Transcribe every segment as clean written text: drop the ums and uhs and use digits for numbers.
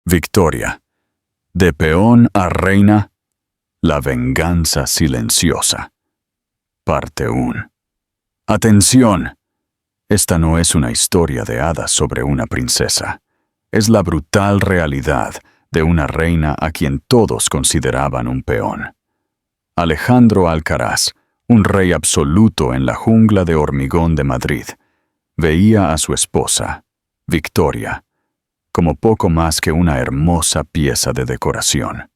Victoria. De peón a reina, la venganza silenciosa. Parte 1. Atención. Esta no es una historia de hadas sobre una princesa. Es la brutal realidad de una reina a quien todos consideraban un peón. Alejandro Alcaraz, un rey absoluto en la jungla de hormigón de Madrid, veía a su esposa, Victoria, como poco más que una hermosa pieza de decoración.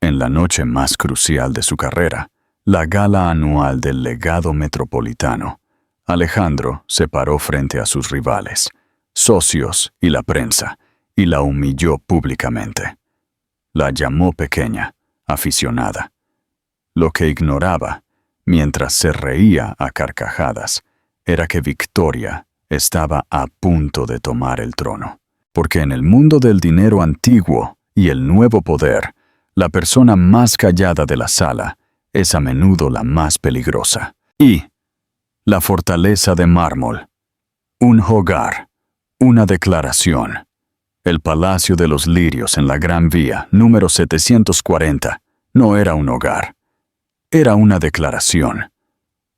En la noche más crucial de su carrera, la gala anual del legado metropolitano, Alejandro se paró frente a sus rivales, socios y la prensa, y la humilló públicamente. La llamó pequeña, aficionada. Lo que ignoraba, mientras se reía a carcajadas, era que Victoria estaba a punto de tomar el trono. Porque en el mundo del dinero antiguo y el nuevo poder, la persona más callada de la sala es a menudo la más peligrosa. Y la fortaleza de mármol, un hogar, una declaración. El Palacio de los Lirios en la Gran Vía, número 740, no era un hogar. Era una declaración.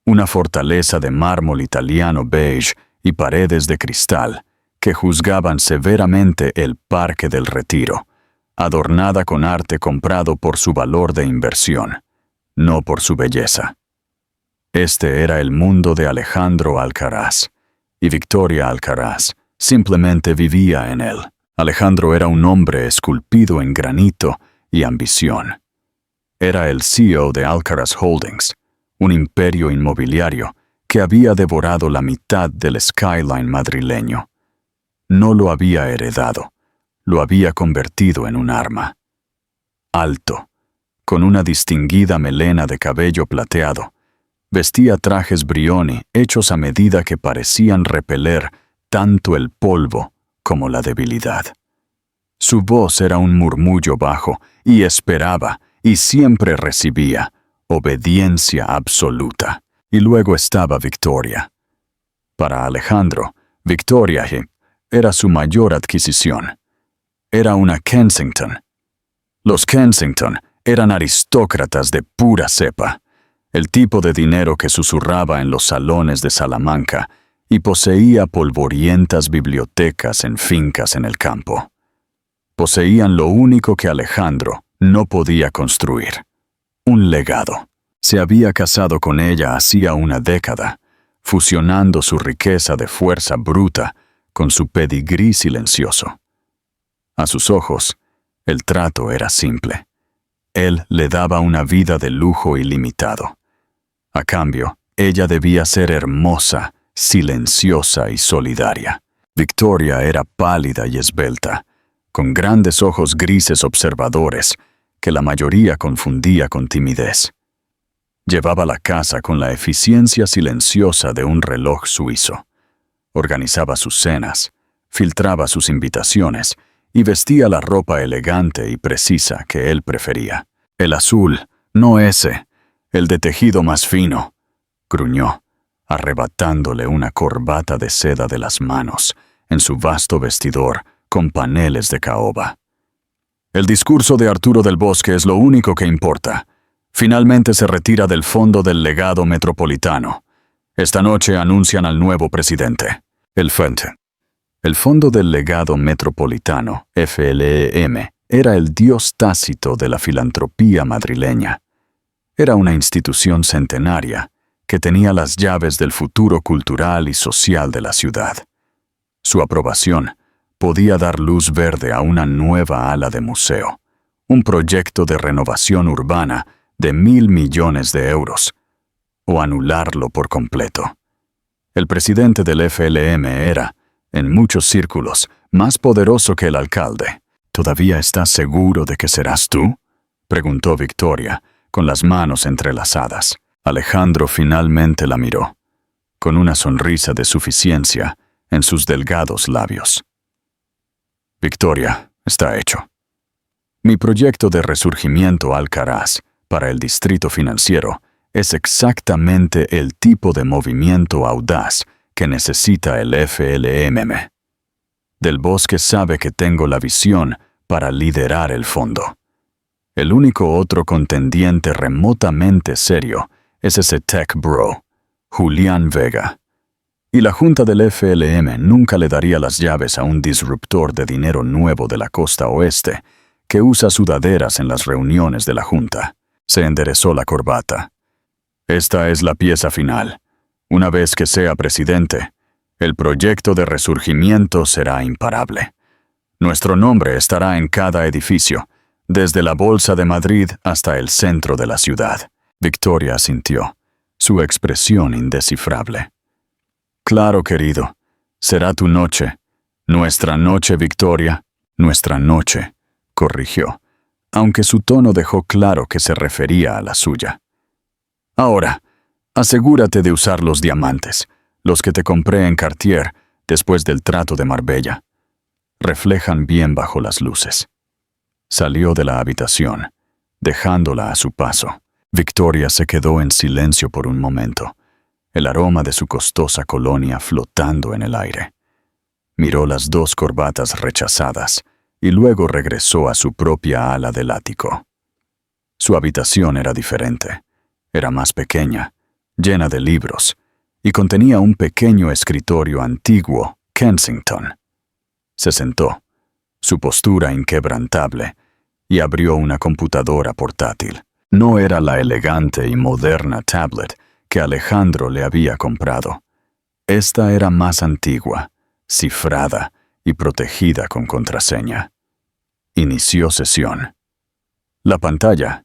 Una fortaleza de mármol italiano beige y paredes de cristal que juzgaban severamente el Parque del Retiro, adornada con arte comprado por su valor de inversión, no por su belleza. Este era el mundo de Alejandro Alcaraz, y Victoria Alcaraz simplemente vivía en él. Alejandro era un hombre esculpido en granito y ambición. Era el CEO de Alcaraz Holdings, un imperio inmobiliario que había devorado la mitad del skyline madrileño. No lo había heredado, lo había convertido en un arma. Alto, con una distinguida melena de cabello plateado, vestía trajes Brioni hechos a medida que parecían repeler tanto el polvo como la debilidad. Su voz era un murmullo bajo y esperaba, y siempre recibía, obediencia absoluta. Y luego estaba Victoria. Para Alejandro, Victoria era su mayor adquisición. Era una Kensington. Los Kensington eran aristócratas de pura cepa, el tipo de dinero que susurraba en los salones de Salamanca y poseía polvorientas bibliotecas en fincas en el campo. Poseían lo único que Alejandro no podía construir: un legado. Se había casado con ella hacía una década, fusionando su riqueza de fuerza bruta con su pedigrí silencioso. A sus ojos, el trato era simple. Él le daba una vida de lujo ilimitado. A cambio, ella debía ser hermosa, silenciosa y solidaria. Victoria era pálida y esbelta, con grandes ojos grises observadores que la mayoría confundía con timidez. Llevaba la casa con la eficiencia silenciosa de un reloj suizo. Organizaba sus cenas, filtraba sus invitaciones y vestía la ropa elegante y precisa que él prefería. El azul, no ese, el de tejido más fino, gruñó, arrebatándole una corbata de seda de las manos en su vasto vestidor con paneles de caoba. El discurso de Arturo del Bosque es lo único que importa. Finalmente se retira del fondo del legado metropolitano. Esta noche anuncian al nuevo presidente. El Fondo del Legado Metropolitano, FLEM, era el dios tácito de la filantropía madrileña. Era una institución centenaria que tenía las llaves del futuro cultural y social de la ciudad. Su aprobación podía dar luz verde a una nueva ala de museo, un proyecto de renovación urbana de 1.000 millones de euros, o anularlo por completo. El presidente del FLM era, en muchos círculos, más poderoso que el alcalde. ¿Todavía estás seguro de que serás tú?, preguntó Victoria, con las manos entrelazadas. Alejandro finalmente la miró, con una sonrisa de suficiencia en sus delgados labios. Victoria, está hecho. Mi proyecto de resurgimiento Alcaraz para el distrito financiero es exactamente el tipo de movimiento audaz que necesita el FLMM. Del Bosque sabe que tengo la visión para liderar el fondo. El único otro contendiente remotamente serio es ese tech bro, Julián Vega. Y la junta del FLM nunca le daría las llaves a un disruptor de dinero nuevo de la costa oeste que usa sudaderas en las reuniones de la junta. Se enderezó la corbata. Esta es la pieza final. Una vez que sea presidente, el proyecto de resurgimiento será imparable. Nuestro nombre estará en cada edificio, desde la Bolsa de Madrid hasta el centro de la ciudad. Victoria asintió, su expresión indescifrable. Claro, querido, será tu noche. Nuestra noche, Victoria. Nuestra noche, corrigió, aunque su tono dejó claro que se refería a la suya. Ahora, asegúrate de usar los diamantes, los que te compré en Cartier después del trato de Marbella. Reflejan bien bajo las luces. Salió de la habitación, dejándola a su paso. Victoria se quedó en silencio por un momento, el aroma de su costosa colonia flotando en el aire. Miró las dos corbatas rechazadas y luego regresó a su propia ala del ático. Su habitación era diferente. Era más pequeña, llena de libros, y contenía un pequeño escritorio antiguo, Kensington. Se sentó, su postura inquebrantable, y abrió una computadora portátil. No era la elegante y moderna tablet que Alejandro le había comprado. Esta era más antigua, cifrada y protegida con contraseña. Inició sesión. La pantalla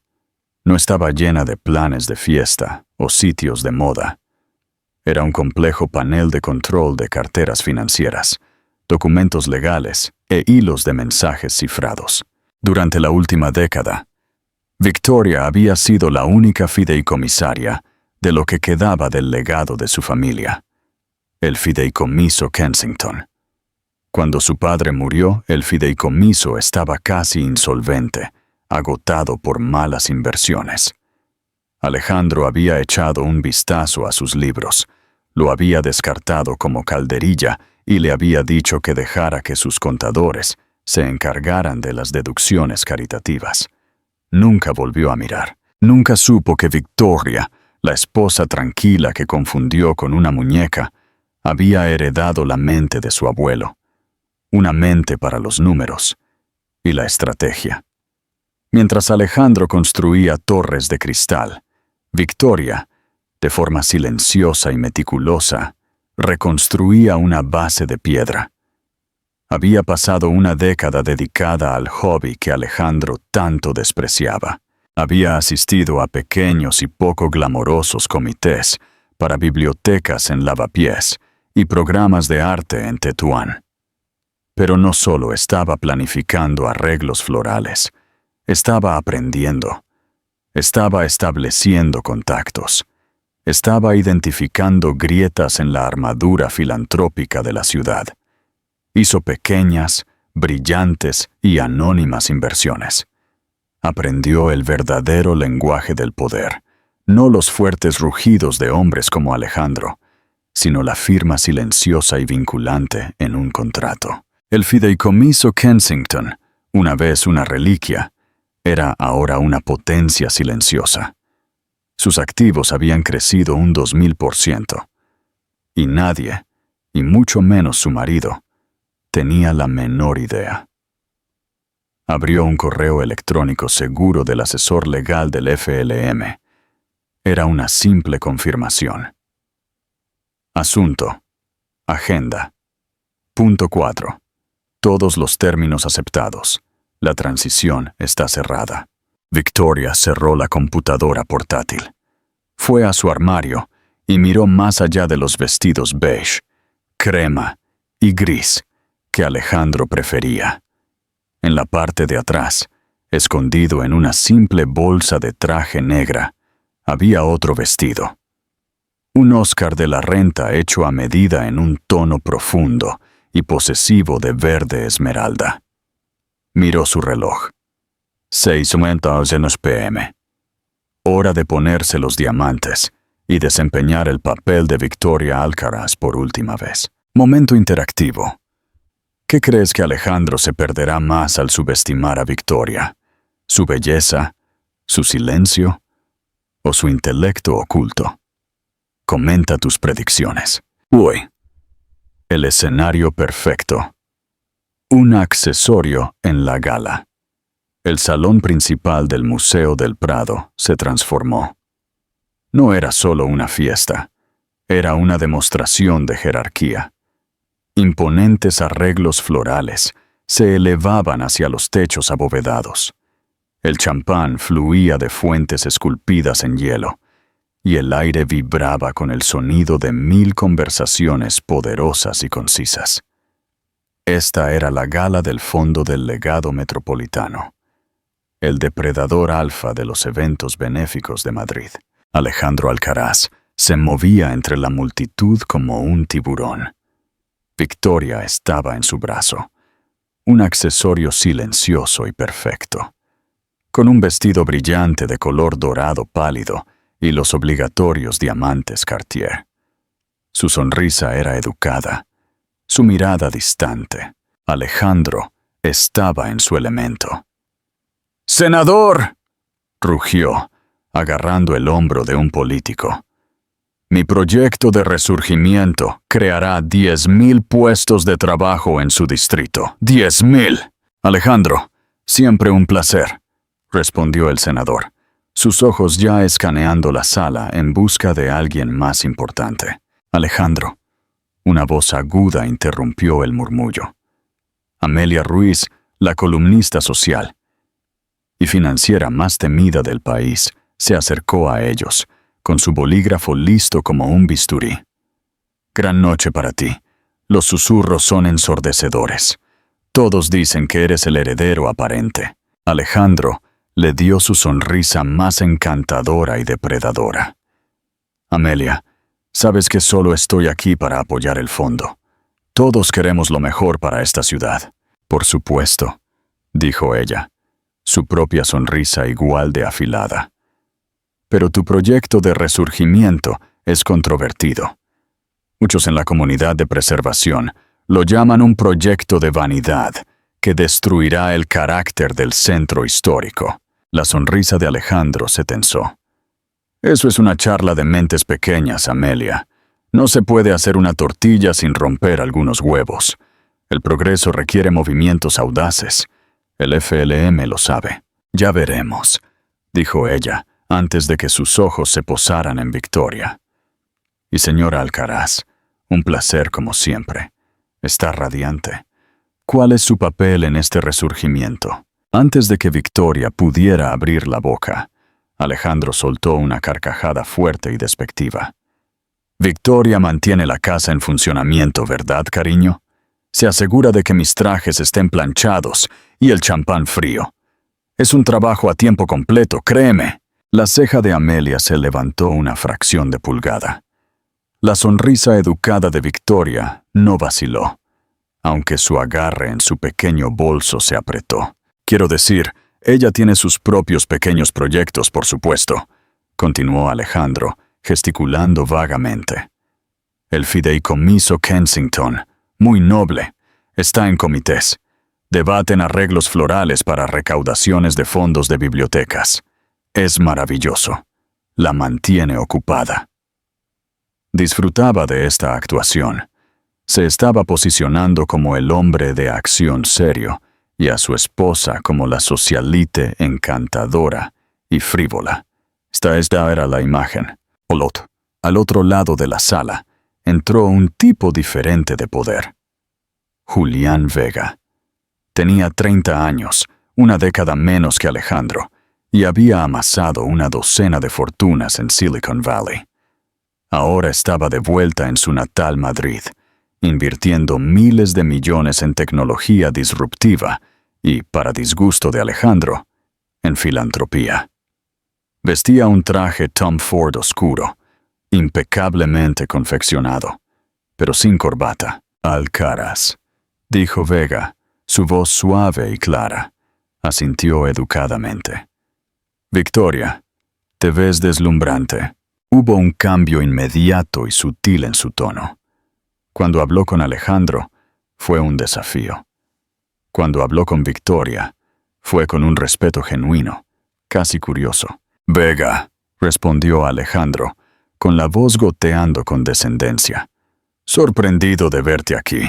no estaba llena de planes de fiesta o sitios de moda. Era un complejo panel de control de carteras financieras, documentos legales e hilos de mensajes cifrados. Durante la última década, Victoria había sido la única fideicomisaria de lo que quedaba del legado de su familia, el fideicomiso Kensington. Cuando su padre murió, el fideicomiso estaba casi insolvente, agotado por malas inversiones. Alejandro había echado un vistazo a sus libros, lo había descartado como calderilla y le había dicho que dejara que sus contadores se encargaran de las deducciones caritativas. Nunca volvió a mirar. Nunca supo que Victoria, la esposa tranquila que confundió con una muñeca, había heredado la mente de su abuelo. Una mente para los números y la estrategia. Mientras Alejandro construía torres de cristal, Victoria, de forma silenciosa y meticulosa, reconstruía una base de piedra. Había pasado una década dedicada al hobby que Alejandro tanto despreciaba. Había asistido a pequeños y poco glamorosos comités para bibliotecas en Lavapiés y programas de arte en Tetuán. Pero no solo estaba planificando arreglos florales, estaba aprendiendo, estaba estableciendo contactos, estaba identificando grietas en la armadura filantrópica de la ciudad. Hizo pequeñas, brillantes y anónimas inversiones. Aprendió el verdadero lenguaje del poder, no los fuertes rugidos de hombres como Alejandro, sino la firma silenciosa y vinculante en un contrato. El fideicomiso Kensington, una vez una reliquia, era ahora una potencia silenciosa. Sus activos habían crecido un 2000%, y nadie, y mucho menos su marido, tenía la menor idea. Abrió un correo electrónico seguro del asesor legal del FLM. Era una simple confirmación. Asunto. Agenda. Punto 4. Todos los términos aceptados. La transición está cerrada. Victoria cerró la computadora portátil. Fue a su armario y miró más allá de los vestidos beige, crema y gris que Alejandro prefería. En la parte de atrás, escondido en una simple bolsa de traje negra, había otro vestido. Un Oscar de la Renta hecho a medida en un tono profundo y posesivo de verde esmeralda. Miró su reloj. 6:50 p.m. Hora de ponerse los diamantes y desempeñar el papel de Victoria Alcaraz por última vez. Momento interactivo. ¿Qué crees que Alejandro se perderá más al subestimar a Victoria? ¿Su belleza, su silencio o su intelecto oculto? Comenta tus predicciones. Uy. El escenario perfecto. Un accesorio en la gala. El salón principal del Museo del Prado se transformó. No era solo una fiesta, era una demostración de jerarquía. Imponentes arreglos florales se elevaban hacia los techos abovedados. El champán fluía de fuentes esculpidas en hielo, y el aire vibraba con el sonido de 1000 conversaciones poderosas y concisas. Esta era la gala del Fondo del Legado Metropolitano, el depredador alfa de los eventos benéficos de Madrid. Alejandro Alcaraz se movía entre la multitud como un tiburón. Victoria estaba en su brazo, un accesorio silencioso y perfecto, con un vestido brillante de color dorado pálido y los obligatorios diamantes Cartier. Su sonrisa era educada, su mirada distante. Alejandro estaba en su elemento. ¡Senador!, rugió, agarrando el hombro de un político. Mi proyecto de resurgimiento creará 10,000 puestos de trabajo en su distrito. 10,000. Alejandro, siempre un placer, respondió el senador, sus ojos ya escaneando la sala en busca de alguien más importante. Alejandro. Una voz aguda interrumpió el murmullo. Amelia Ruiz, la columnista social y financiera más temida del país, se acercó a ellos, con su bolígrafo listo como un bisturí. Gran noche para ti. Los susurros son ensordecedores. Todos dicen que eres el heredero aparente. Alejandro le dio su sonrisa más encantadora y depredadora. Amelia, sabes que solo estoy aquí para apoyar el fondo. Todos queremos lo mejor para esta ciudad. Por supuesto, dijo ella, su propia sonrisa igual de afilada. Pero tu proyecto de resurgimiento es controvertido. Muchos en la comunidad de preservación lo llaman un proyecto de vanidad que destruirá el carácter del centro histórico. La sonrisa de Alejandro se tensó. Eso es una charla de mentes pequeñas, Amelia. No se puede hacer una tortilla sin romper algunos huevos. El progreso requiere movimientos audaces. El FLM lo sabe. Ya veremos, dijo ella, antes de que sus ojos se posaran en Victoria. Y señora Alcaraz, un placer como siempre. Está radiante. ¿Cuál es su papel en este resurgimiento? Antes de que Victoria pudiera abrir la boca, Alejandro soltó una carcajada fuerte y despectiva. Victoria mantiene la casa en funcionamiento, ¿verdad, cariño? Se asegura de que mis trajes estén planchados y el champán frío. Es un trabajo a tiempo completo, créeme. La ceja de Amelia se levantó una fracción de pulgada. La sonrisa educada de Victoria no vaciló, aunque su agarre en su pequeño bolso se apretó. Quiero decir, ella tiene sus propios pequeños proyectos, por supuesto, continuó Alejandro, gesticulando vagamente. El fideicomiso Kensington, muy noble, está en comités. Debaten arreglos florales para recaudaciones de fondos de bibliotecas. Es maravilloso. La mantiene ocupada. Disfrutaba de esta actuación. Se estaba posicionando como el hombre de acción serio y a su esposa como la socialite encantadora y frívola. Esta era la imagen. Olot. Al otro lado de la sala entró un tipo diferente de poder. Julián Vega. Tenía 30 años, una década menos que Alejandro, y había amasado una docena de fortunas en Silicon Valley. Ahora estaba de vuelta en su natal Madrid, invirtiendo miles de millones en tecnología disruptiva y, para disgusto de Alejandro, en filantropía. Vestía un traje Tom Ford oscuro, impecablemente confeccionado, pero sin corbata. Alcaraz, dijo Vega, su voz suave y clara. Asintió educadamente. Victoria, te ves deslumbrante. Hubo un cambio inmediato y sutil en su tono. Cuando habló con Alejandro, fue un desafío. Cuando habló con Victoria, fue con un respeto genuino, casi curioso. «Vega», respondió Alejandro, con la voz goteando con descendencia. «Sorprendido de verte aquí.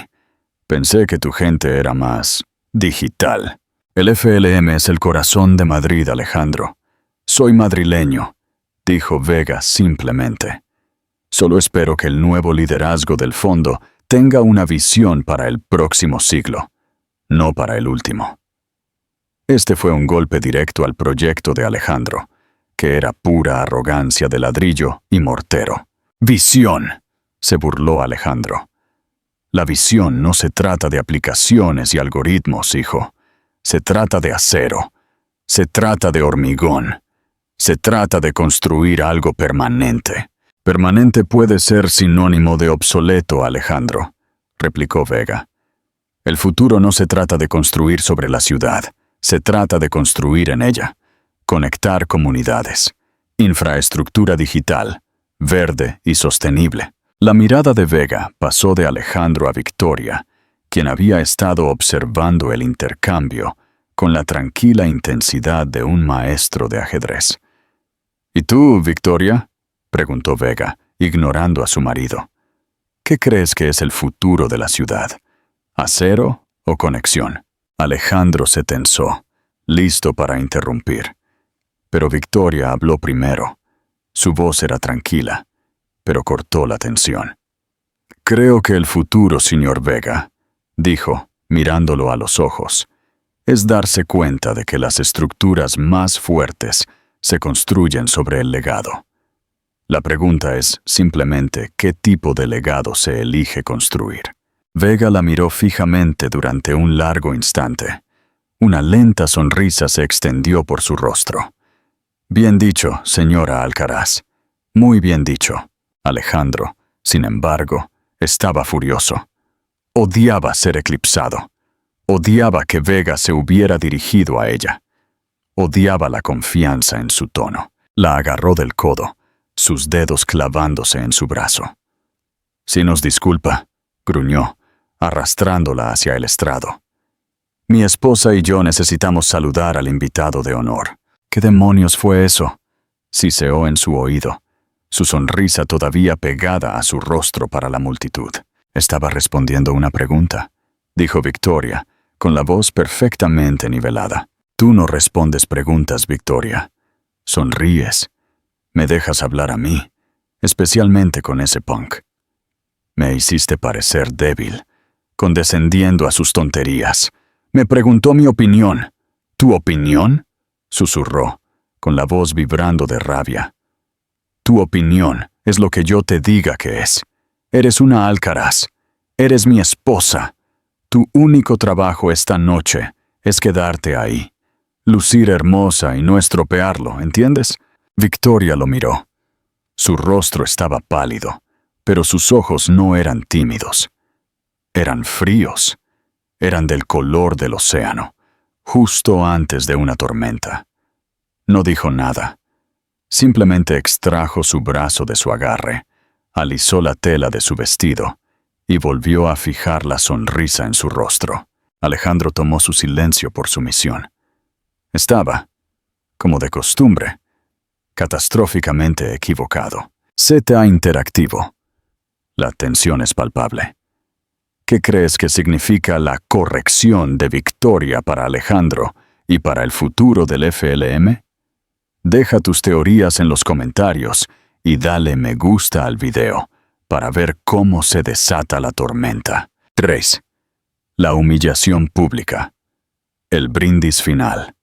Pensé que tu gente era más digital». «El FLM es el corazón de Madrid, Alejandro. Soy madrileño», dijo Vega simplemente. «Solo espero que el nuevo liderazgo del fondo tenga una visión para el próximo siglo, no para el último». Este fue un golpe directo al proyecto de Alejandro, que era pura arrogancia de ladrillo y mortero. «Visión», se burló Alejandro. «La visión no se trata de aplicaciones y algoritmos, hijo. Se trata de acero. Se trata de hormigón. Se trata de construir algo permanente». «Permanente puede ser sinónimo de obsoleto, Alejandro», replicó Vega. «El futuro no se trata de construir sobre la ciudad, se trata de construir en ella. Conectar comunidades. Infraestructura digital, verde y sostenible». La mirada de Vega pasó de Alejandro a Victoria, quien había estado observando el intercambio con la tranquila intensidad de un maestro de ajedrez. «¿Y tú, Victoria?», preguntó Vega, ignorando a su marido. «¿Qué crees que es el futuro de la ciudad? ¿Acero o conexión?». Alejandro se tensó, listo para interrumpir. Pero Victoria habló primero. Su voz era tranquila, pero cortó la tensión. «Creo que el futuro, señor Vega», dijo, mirándolo a los ojos, «es darse cuenta de que las estructuras más fuertes se construyen sobre el legado. La pregunta es simplemente qué tipo de legado se elige construir». Vega la miró fijamente durante un largo instante. Una lenta sonrisa se extendió por su rostro. «Bien dicho, señora Alcaraz. Muy bien dicho». Alejandro, sin embargo, estaba furioso. Odiaba ser eclipsado. Odiaba que Vega se hubiera dirigido a ella. Odiaba la confianza en su tono. La agarró del codo, sus dedos clavándose en su brazo. «Si nos disculpa», gruñó, arrastrándola hacia el estrado. «Mi esposa y yo necesitamos saludar al invitado de honor». «¿Qué demonios fue eso?», siseó en su oído, su sonrisa todavía pegada a su rostro para la multitud. «Estaba respondiendo una pregunta», dijo Victoria, con la voz perfectamente nivelada. «Tú no respondes preguntas, Victoria. Sonríes. Me dejas hablar a mí, especialmente con ese punk. Me hiciste parecer débil, condescendiendo a sus tonterías. Me preguntó mi opinión». «¿Tu opinión?», susurró, con la voz vibrando de rabia. «Tu opinión es lo que yo te diga que es. Eres una Alcaraz. Eres mi esposa. Tu único trabajo esta noche es quedarte ahí, lucir hermosa y no estropearlo, ¿entiendes?». Victoria lo miró. Su rostro estaba pálido, pero sus ojos no eran tímidos. Eran fríos. Eran del color del océano, justo antes de una tormenta. No dijo nada. Simplemente extrajo su brazo de su agarre, alisó la tela de su vestido y volvió a fijar la sonrisa en su rostro. Alejandro tomó su silencio por sumisión. Estaba, como de costumbre, catastróficamente equivocado. Z Interactivo. La tensión es palpable. ¿Qué crees que significa la corrección de Victoria para Alejandro y para el futuro del FLM? Deja tus teorías en los comentarios y dale me gusta al video para ver cómo se desata la tormenta. 3. La humillación pública. El brindis final.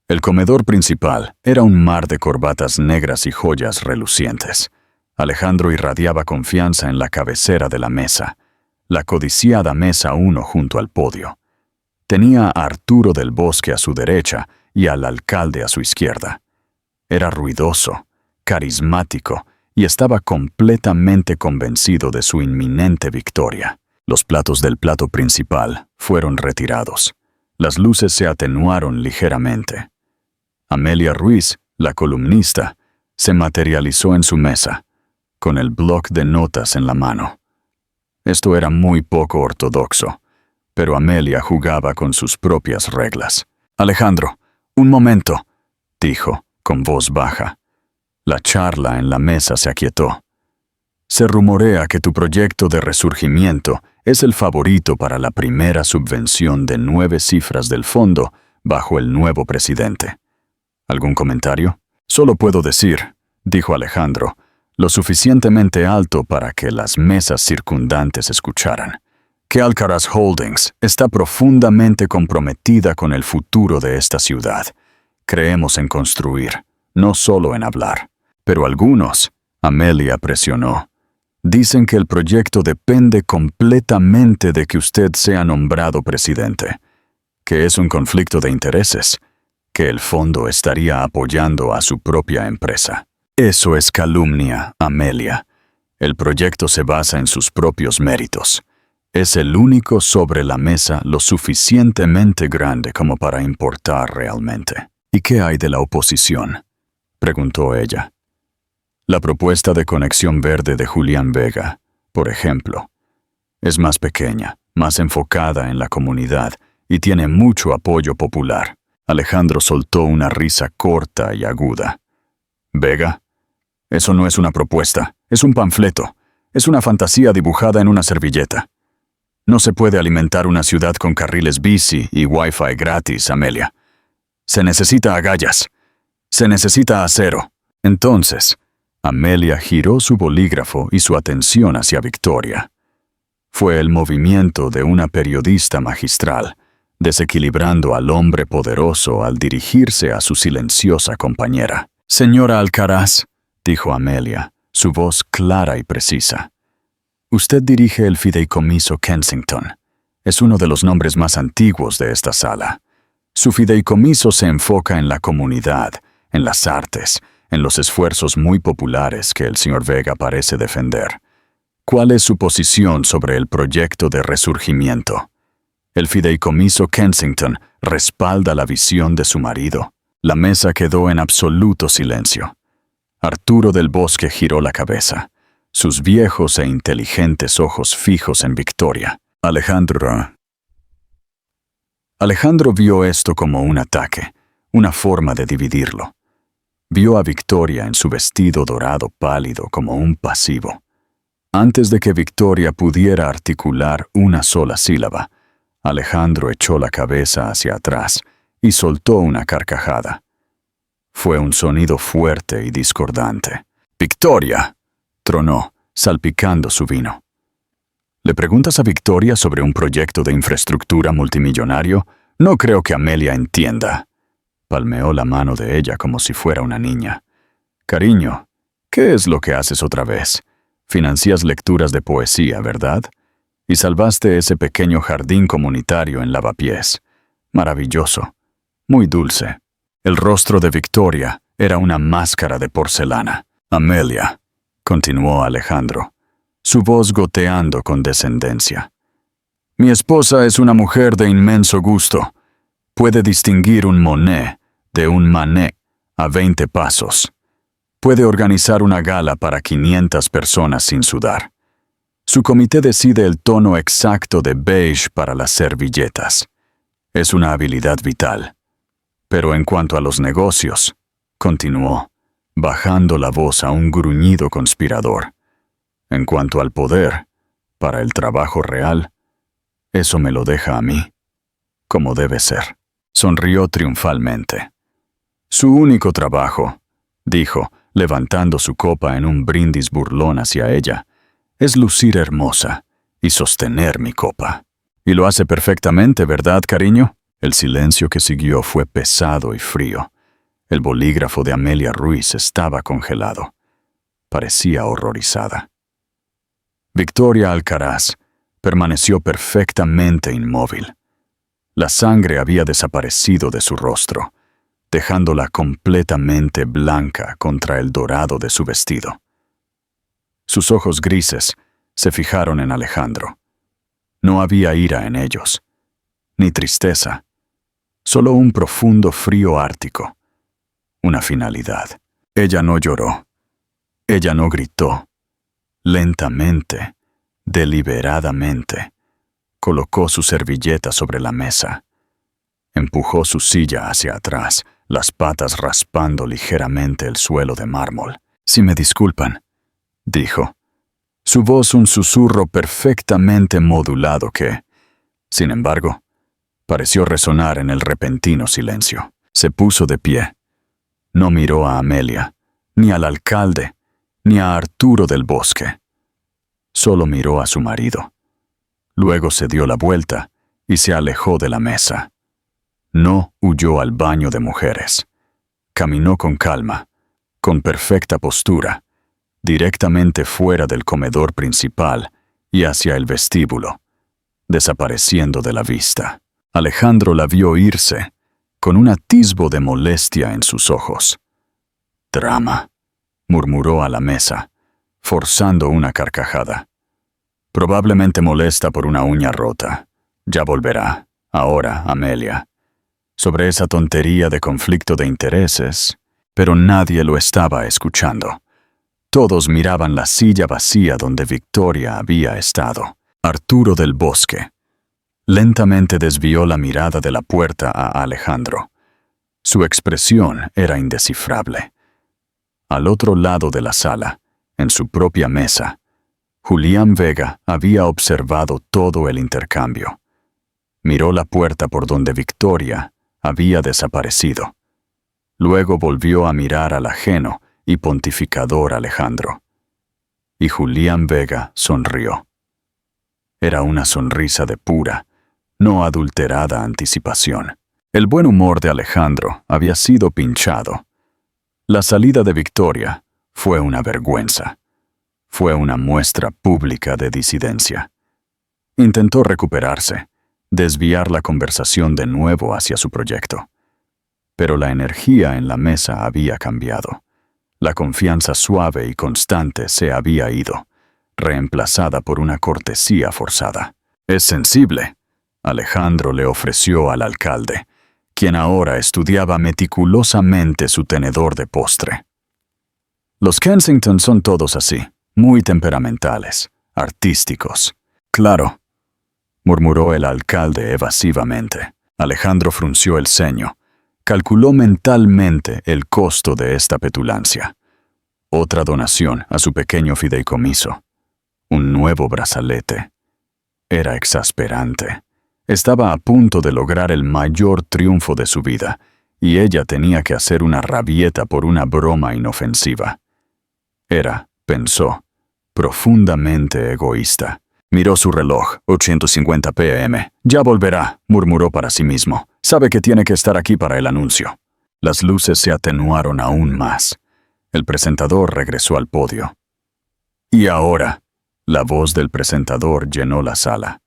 El comedor principal era un mar de corbatas negras y joyas relucientes. Alejandro irradiaba confianza en la cabecera de la mesa, la codiciada mesa 1 junto al podio. Tenía a Arturo del Bosque a su derecha y al alcalde a su izquierda. Era ruidoso, carismático y estaba completamente convencido de su inminente victoria. Los platos del plato principal fueron retirados. Las luces se atenuaron ligeramente. Amelia Ruiz, la columnista, se materializó en su mesa, con el bloc de notas en la mano. Esto era muy poco ortodoxo, pero Amelia jugaba con sus propias reglas. «Alejandro, un momento», dijo, con voz baja. La charla en la mesa se aquietó. «Se rumorea que tu proyecto de resurgimiento es el favorito para la primera subvención de 9 cifras del fondo bajo el nuevo presidente. ¿Algún comentario?» «Solo puedo decir», dijo Alejandro, lo suficientemente alto para que las mesas circundantes escucharan, que Alcaraz Holdings está profundamente comprometida con el futuro de esta ciudad. Creemos en construir, no solo en hablar. Pero algunos, Amelia presionó, dicen que el proyecto depende completamente de que usted sea nombrado presidente, que es un conflicto de intereses, que el fondo estaría apoyando a su propia empresa. Eso es calumnia, Amelia. El proyecto se basa en sus propios méritos. Es el único sobre la mesa lo suficientemente grande como para importar realmente. ¿Y qué hay de la oposición?, preguntó ella. La propuesta de conexión verde de Julián Vega, por ejemplo, es más pequeña, más enfocada en la comunidad y tiene mucho apoyo popular. Alejandro soltó una risa corta y aguda. «¿Vega? Eso no es una propuesta, es un panfleto, es una fantasía dibujada en una servilleta. No se puede alimentar una ciudad con carriles bici y wifi gratis, Amelia. Se necesita agallas, se necesita acero». Entonces, Amelia giró su bolígrafo y su atención hacia Victoria. Fue el movimiento de una periodista magistral, desequilibrando al hombre poderoso al dirigirse a su silenciosa compañera. «Señora Alcaraz», dijo Amelia, su voz clara y precisa. «Usted dirige el Fideicomiso Kensington. Es uno de los nombres más antiguos de esta sala. Su fideicomiso se enfoca en la comunidad, en las artes, en los esfuerzos muy populares que el señor Vega parece defender. ¿Cuál es su posición sobre el proyecto de resurgimiento? El Fideicomiso Kensington respalda la visión de su marido». La mesa quedó en absoluto silencio. Arturo del Bosque giró la cabeza, sus viejos e inteligentes ojos fijos en Victoria. Alejandro vio esto como un ataque, una forma de dividirlo. Vio a Victoria en su vestido dorado pálido como un pasivo. Antes de que Victoria pudiera articular una sola sílaba, Alejandro echó la cabeza hacia atrás y soltó una carcajada. Fue un sonido fuerte y discordante. «¡Victoria!», tronó, salpicando su vino. «¿Le preguntas a Victoria sobre un proyecto de infraestructura multimillonario? No creo que Amelia entienda». Palmeó la mano de ella como si fuera una niña. «Cariño, ¿qué es lo que haces otra vez? Financias lecturas de poesía, ¿verdad? Y salvaste ese pequeño jardín comunitario en Lavapiés. Maravilloso. Muy dulce». El rostro de Victoria era una máscara de porcelana. «Amelia», continuó Alejandro, su voz goteando con descendencia. «Mi esposa es una mujer de inmenso gusto. Puede distinguir un Monet de un Manet a 20 pasos. Puede organizar una gala para 500 personas sin sudar. Su comité decide el tono exacto de beige para las servilletas. Es una habilidad vital. Pero en cuanto a los negocios», continuó, bajando la voz a un gruñido conspirador, «en cuanto al poder, para el trabajo real, eso me lo deja a mí, como debe ser». Sonrió triunfalmente. «Su único trabajo», dijo, levantando su copa en un brindis burlón hacia ella, «es lucir hermosa y sostener mi copa. Y lo hace perfectamente, ¿verdad, cariño?». El silencio que siguió fue pesado y frío. El bolígrafo de Amelia Ruiz estaba congelado. Parecía horrorizada. Victoria Alcaraz permaneció perfectamente inmóvil. La sangre había desaparecido de su rostro, dejándola completamente blanca contra el dorado de su vestido. Sus ojos grises se fijaron en Alejandro. No había ira en ellos, ni tristeza, solo un profundo frío ártico, una finalidad. Ella no lloró, ella no gritó. Lentamente, deliberadamente, Colocó su servilleta sobre la mesa. Empujó su silla hacia atrás, las patas raspando ligeramente el suelo de mármol. «Si me disculpan», dijo. Su voz un susurro perfectamente modulado que, sin embargo, pareció resonar en el repentino silencio. Se puso de pie. No miró a Amelia, ni al alcalde, ni a Arturo del Bosque. Solo miró a su marido. Luego se dio la vuelta y se alejó de la mesa. No huyó al baño de mujeres. Caminó con calma, con perfecta postura, directamente fuera del comedor principal y hacia el vestíbulo, desapareciendo de la vista. Alejandro la vio irse, con un atisbo de molestia en sus ojos. «Drama», murmuró a la mesa, forzando una carcajada. «Probablemente molesta por una uña rota. Ya volverá. Ahora, Amelia». Sobre esa tontería de conflicto de intereses, pero nadie lo estaba escuchando. Todos miraban la silla vacía donde Victoria había estado. Arturo del Bosque lentamente desvió la mirada de la puerta a Alejandro. Su expresión era indescifrable. Al otro lado de la sala, en su propia mesa, Julián Vega había observado todo el intercambio. Miró la puerta por donde Victoria había desaparecido. Luego volvió a mirar al ajeno y pontificador Alejandro. Y Julián Vega sonrió. Era una sonrisa de pura, no adulterada anticipación. El buen humor de Alejandro había sido pinchado. La salida de Victoria fue una vergüenza. Fue una muestra pública de disidencia. Intentó recuperarse, desviar la conversación de nuevo hacia su proyecto. Pero la energía en la mesa había cambiado. La confianza suave y constante se había ido, reemplazada por una cortesía forzada. «Es sensible», Alejandro le ofreció al alcalde, quien ahora estudiaba meticulosamente su tenedor de postre. «Los Kensington son todos así, muy temperamentales, artísticos». «Claro», murmuró el alcalde evasivamente. Alejandro frunció el ceño. Calculó mentalmente el costo de esta petulancia. Otra donación a su pequeño fideicomiso. Un nuevo brazalete. Era exasperante. Estaba a punto de lograr el mayor triunfo de su vida, y ella tenía que hacer una rabieta por una broma inofensiva. Era, pensó, profundamente egoísta. Miró su reloj, 8:50 p.m. «Ya volverá», murmuró para sí mismo. «Sabe que tiene que estar aquí para el anuncio». Las luces se atenuaron aún más. El presentador regresó al podio. «Y ahora», la voz del presentador llenó la sala.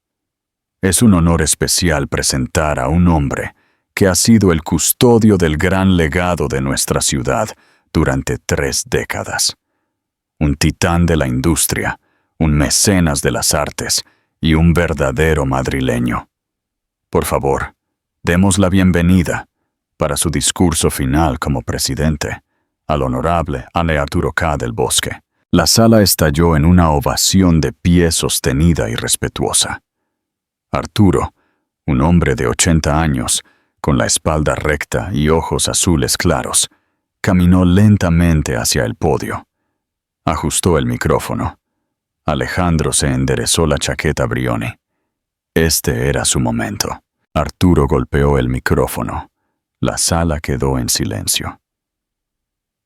«Es un honor especial presentar a un hombre que ha sido el custodio del gran legado de nuestra ciudad durante 3 décadas. Un titán de la industria, un mecenas de las artes y un verdadero madrileño. Por favor, demos la bienvenida, para su discurso final como presidente, al honorable Arturo K. del Bosque». La sala estalló en una ovación de pie sostenida y respetuosa. Arturo, un hombre de 80 años, con la espalda recta y ojos azules claros, caminó lentamente hacia el podio. Ajustó el micrófono. Alejandro se enderezó la chaqueta Brioni. Este era su momento. Arturo golpeó el micrófono. La sala quedó en silencio.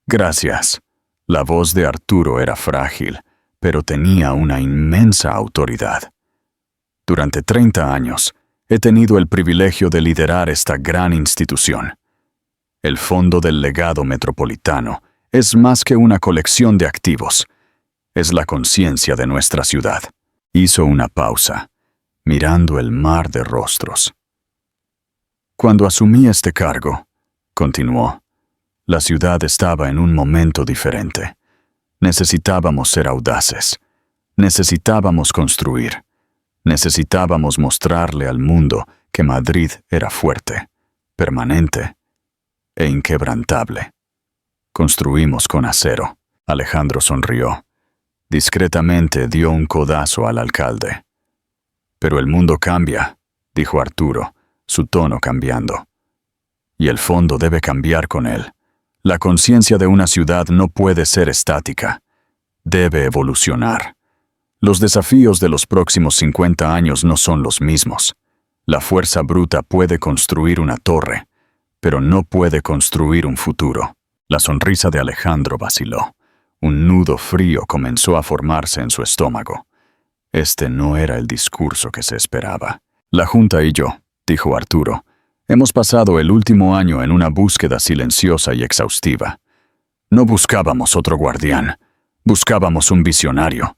«Gracias». La voz de Arturo era frágil, pero tenía una inmensa autoridad. «Durante 30 años he tenido el privilegio de liderar esta gran institución. El Fondo del Legado Metropolitano es más que una colección de activos. Es la conciencia de nuestra ciudad». Hizo una pausa, mirando el mar de rostros. «Cuando asumí este cargo», continuó, «la ciudad estaba en un momento diferente. Necesitábamos ser audaces. Necesitábamos construir. Necesitábamos mostrarle al mundo que Madrid era fuerte, permanente e inquebrantable. Construimos con acero». Alejandro sonrió. Discretamente dio un codazo al alcalde. Pero el mundo cambia, dijo Arturo, su tono cambiando. Y el fondo debe cambiar con él. La conciencia de una ciudad no puede ser estática. Debe evolucionar. Los desafíos de los próximos 50 años no son los mismos. La fuerza bruta puede construir una torre, pero no puede construir un futuro. La sonrisa de Alejandro vaciló. Un nudo frío comenzó a formarse en su estómago. Este no era el discurso que se esperaba. La Junta y yo, dijo Arturo, hemos pasado el último año en una búsqueda silenciosa y exhaustiva. No buscábamos otro guardián, buscábamos un visionario.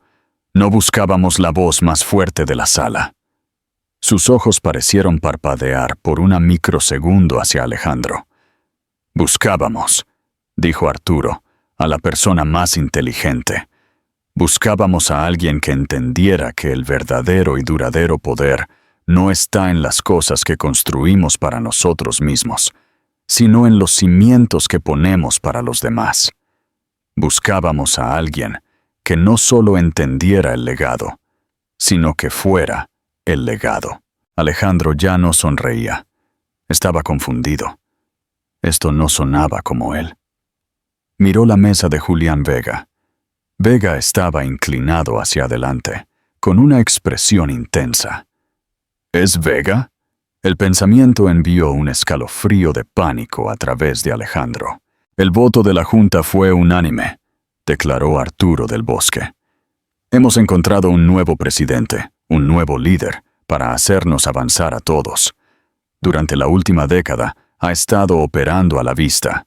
No buscábamos la voz más fuerte de la sala. Sus ojos parecieron parpadear por un microsegundo hacia Alejandro. Buscábamos, dijo Arturo, a la persona más inteligente. Buscábamos a alguien que entendiera que el verdadero y duradero poder no está en las cosas que construimos para nosotros mismos, sino en los cimientos que ponemos para los demás. Buscábamos a alguien que no solo entendiera el legado, sino que fuera el legado. Alejandro ya no sonreía. Estaba confundido. Esto no sonaba como él. Miró la mesa de Julián Vega. Vega estaba inclinado hacia adelante, con una expresión intensa. ¿Es Vega? El pensamiento envió un escalofrío de pánico a través de Alejandro. El voto de la Junta fue unánime, declaró Arturo del Bosque. Hemos encontrado un nuevo presidente, un nuevo líder, para hacernos avanzar a todos. Durante la última década ha estado operando a la vista,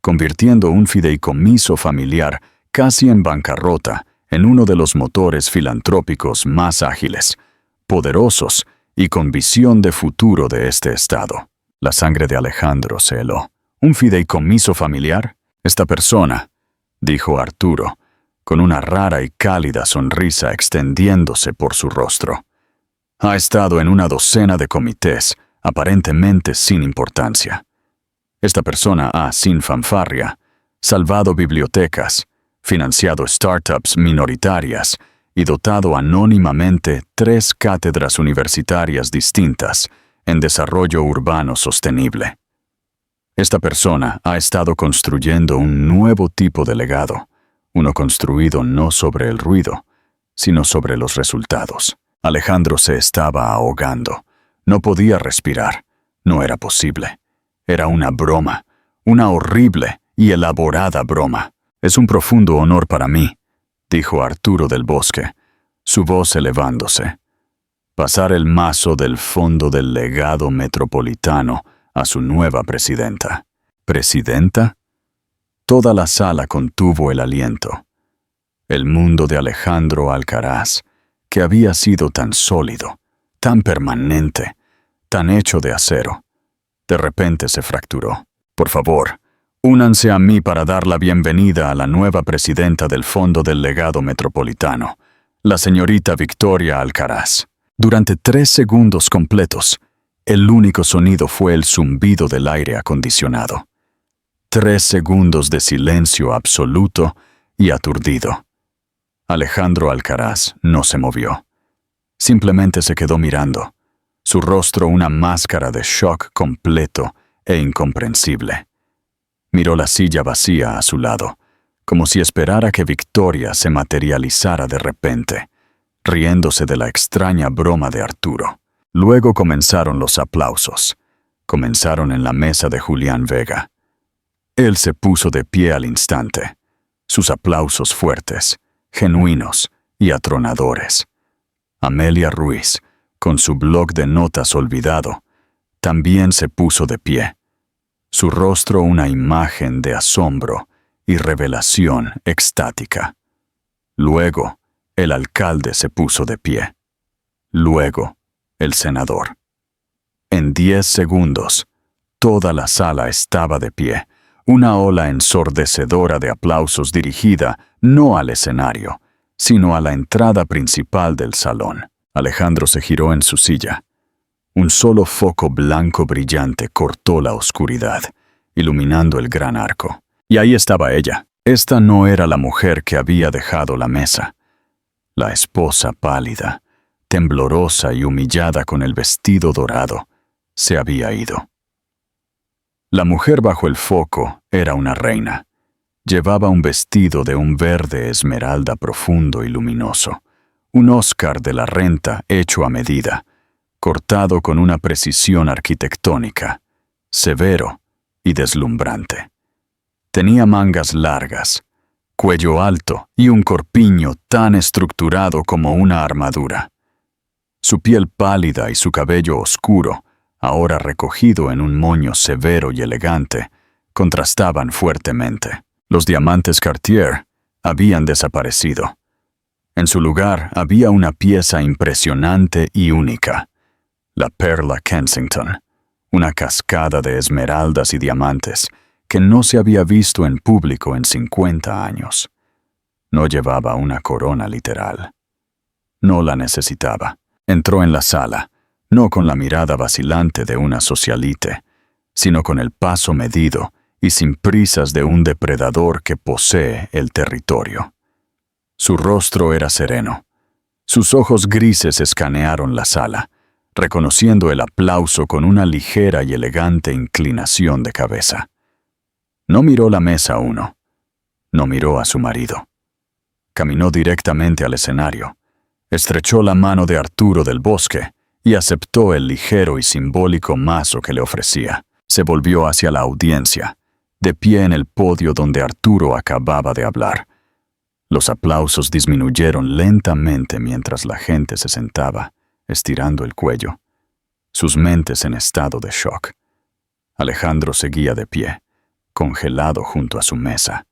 convirtiendo un fideicomiso familiar casi en bancarrota en uno de los motores filantrópicos más ágiles, poderosos y con visión de futuro de este estado. La sangre de Alejandro se heló. ¿Un fideicomiso familiar? Esta persona, dijo Arturo, con una rara y cálida sonrisa extendiéndose por su rostro. Ha estado en una docena de comités, aparentemente sin importancia. Esta persona ha, sin fanfarria, salvado bibliotecas, financiado startups minoritarias y dotado anónimamente 3 cátedras universitarias distintas en desarrollo urbano sostenible. Esta persona ha estado construyendo un nuevo tipo de legado, uno construido no sobre el ruido, sino sobre los resultados. Alejandro se estaba ahogando. No podía respirar. No era posible. Era una broma, una horrible y elaborada broma. Es un profundo honor para mí, dijo Arturo del Bosque, su voz elevándose. Pasar el mazo del Fondo del Legado Metropolitano a su nueva presidenta. ¿Presidenta? Toda la sala contuvo el aliento. El mundo de Alejandro Alcaraz, que había sido tan sólido, tan permanente, tan hecho de acero, de repente se fracturó. Por favor, únanse a mí para dar la bienvenida a la nueva presidenta del Fondo del Legado Metropolitano, la señorita Victoria Alcaraz. Durante 3 segundos completos, el único sonido fue el zumbido del aire acondicionado. 3 segundos de silencio absoluto y aturdido. Alejandro Alcaraz no se movió. Simplemente se quedó mirando, su rostro una máscara de shock completo e incomprensible. Miró la silla vacía a su lado, como si esperara que Victoria se materializara de repente, riéndose de la extraña broma de Arturo. Luego comenzaron los aplausos. Comenzaron en la mesa de Julián Vega. Él se puso de pie al instante. Sus aplausos fuertes, genuinos y atronadores. Amelia Ruiz, con su bloc de notas olvidado, también se puso de pie. Su rostro una imagen de asombro y revelación extática. Luego, el alcalde se puso de pie. Luego, el senador. En 10 segundos, toda la sala estaba de pie, una ola ensordecedora de aplausos dirigida no al escenario, sino a la entrada principal del salón. Alejandro se giró en su silla. Un solo foco blanco brillante cortó la oscuridad, iluminando el gran arco. Y ahí estaba ella. Esta no era la mujer que había dejado la mesa. La esposa pálida, temblorosa y humillada con el vestido dorado, se había ido. La mujer bajo el foco era una reina. Llevaba un vestido de un verde esmeralda profundo y luminoso, un Oscar de la renta hecho a medida, cortado con una precisión arquitectónica, severo y deslumbrante. Tenía mangas largas, cuello alto y un corpiño tan estructurado como una armadura. Su piel pálida y su cabello oscuro, ahora recogido en un moño severo y elegante, contrastaban fuertemente. Los diamantes Cartier habían desaparecido. En su lugar había una pieza impresionante y única, la perla Kensington, una cascada de esmeraldas y diamantes que no se había visto en público en 50 años. No llevaba una corona literal. No la necesitaba. Entró en la sala, no con la mirada vacilante de una socialite, sino con el paso medido y sin prisas de un depredador que posee el territorio. Su rostro era sereno. Sus ojos grises escanearon la sala, reconociendo el aplauso con una ligera y elegante inclinación de cabeza. No miró la mesa 1. No miró a su marido. Caminó directamente al escenario. Estrechó la mano de Arturo del Bosque y aceptó el ligero y simbólico mazo que le ofrecía. Se volvió hacia la audiencia, de pie en el podio donde Arturo acababa de hablar. Los aplausos disminuyeron lentamente mientras la gente se sentaba, estirando el cuello, sus mentes en estado de shock. Alejandro seguía de pie, congelado junto a su mesa.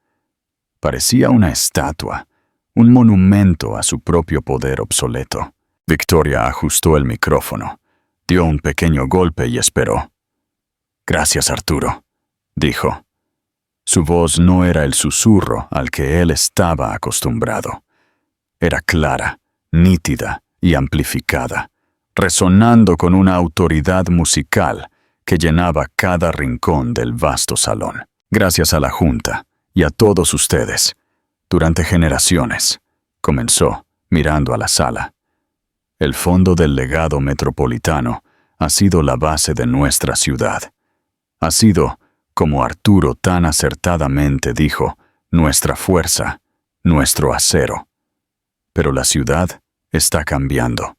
Parecía una estatua, un monumento a su propio poder obsoleto. Victoria ajustó el micrófono, dio un pequeño golpe y esperó. «Gracias, Arturo», dijo. Su voz no era el susurro al que él estaba acostumbrado. Era clara, nítida y amplificada, resonando con una autoridad musical que llenaba cada rincón del vasto salón. «Gracias a la Junta y a todos ustedes, durante generaciones», comenzó, mirando a la sala. «El Fondo del Legado Metropolitano ha sido la base de nuestra ciudad. Ha sido, como Arturo tan acertadamente dijo, nuestra fuerza, nuestro acero. Pero la ciudad está cambiando.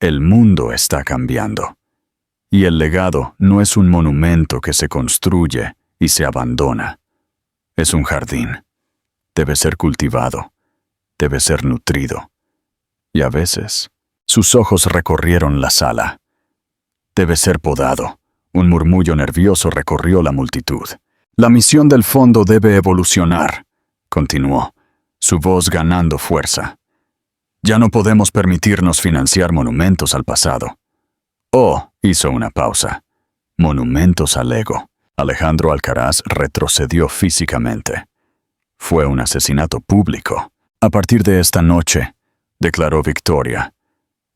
El mundo está cambiando. Y el legado no es un monumento que se construye y se abandona. Es un jardín. Debe ser cultivado. Debe ser nutrido. Y a veces, sus ojos recorrieron la sala. Debe ser podado. Un murmullo nervioso recorrió la multitud. La misión del fondo debe evolucionar, continuó, su voz ganando fuerza. Ya no podemos permitirnos financiar monumentos al pasado. Oh, hizo una pausa. Monumentos al ego. Alejandro Alcaraz retrocedió físicamente. Fue un asesinato público. A partir de esta noche, declaró Victoria,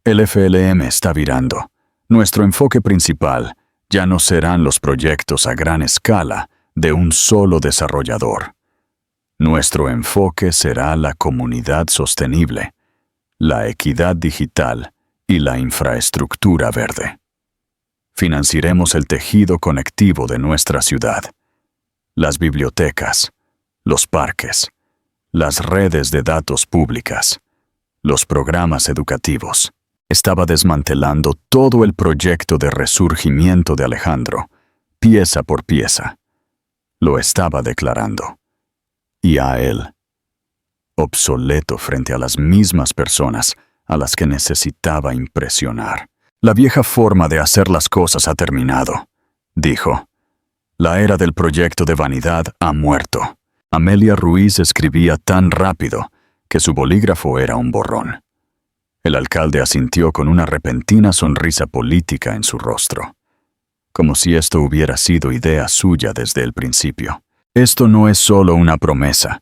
el FLM está virando. Nuestro enfoque principal ya no serán los proyectos a gran escala de un solo desarrollador. Nuestro enfoque será la comunidad sostenible, la equidad digital y la infraestructura verde. Financiaremos el tejido conectivo de nuestra ciudad, las bibliotecas, los parques, las redes de datos públicas, los programas educativos. Estaba desmantelando todo el proyecto de resurgimiento de Alejandro, pieza por pieza. Lo estaba declarando. Y a él, obsoleto frente a las mismas personas a las que necesitaba impresionar. La vieja forma de hacer las cosas ha terminado, dijo. La era del proyecto de vanidad ha muerto. Amelia Ruiz escribía tan rápido que su bolígrafo era un borrón. El alcalde asintió con una repentina sonrisa política en su rostro, como si esto hubiera sido idea suya desde el principio. Esto no es solo una promesa,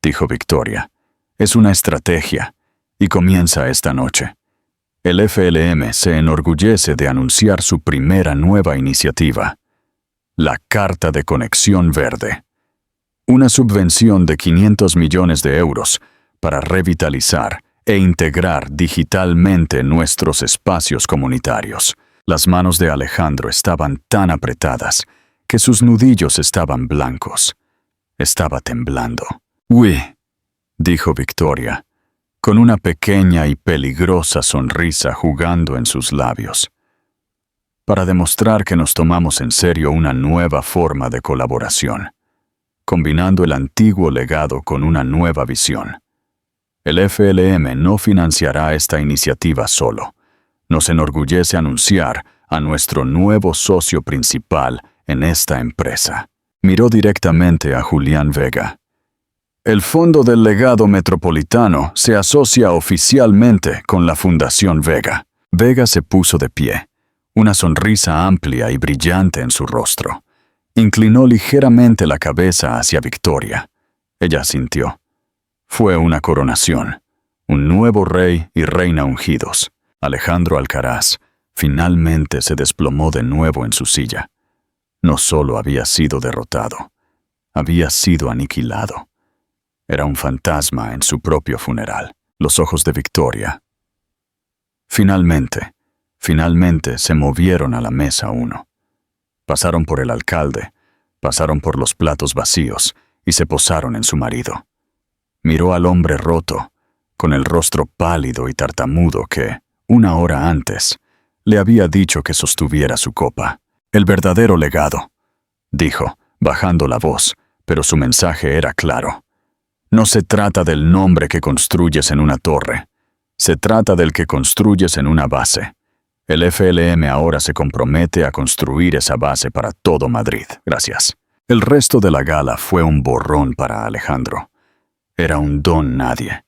dijo Victoria, es una estrategia, y comienza esta noche. El FLM se enorgullece de anunciar su primera nueva iniciativa, la Carta de Conexión Verde, una subvención de 500 millones de euros para revitalizar e integrar digitalmente nuestros espacios comunitarios. Las manos de Alejandro estaban tan apretadas que sus nudillos estaban blancos. Estaba temblando. «Uy», dijo Victoria, con una pequeña y peligrosa sonrisa jugando en sus labios, para demostrar que nos tomamos en serio una nueva forma de colaboración, combinando el antiguo legado con una nueva visión. El FLM no financiará esta iniciativa solo. Nos enorgullece anunciar a nuestro nuevo socio principal en esta empresa. Miró directamente a Julián Vega. El Fondo del Legado Metropolitano se asocia oficialmente con la Fundación Vega. Vega se puso de pie, una sonrisa amplia y brillante en su rostro. Inclinó ligeramente la cabeza hacia Victoria. Ella asintió. Fue una coronación, un nuevo rey y reina ungidos. Alejandro Alcaraz finalmente se desplomó de nuevo en su silla. No solo había sido derrotado, había sido aniquilado. Era un fantasma en su propio funeral. Los ojos de Victoria. Finalmente se movieron a la mesa uno. Pasaron por el alcalde, pasaron por los platos vacíos y se posaron en su marido. Miró al hombre roto, con el rostro pálido y tartamudo que, una hora antes, le había dicho que sostuviera su copa. «El verdadero legado», dijo, bajando la voz, pero su mensaje era claro. «No se trata del nombre que construyes en una torre. Se trata del que construyes en una base. El FLM ahora se compromete a construir esa base para todo Madrid. Gracias». El resto de la gala fue un borrón para Alejandro. Era un don nadie.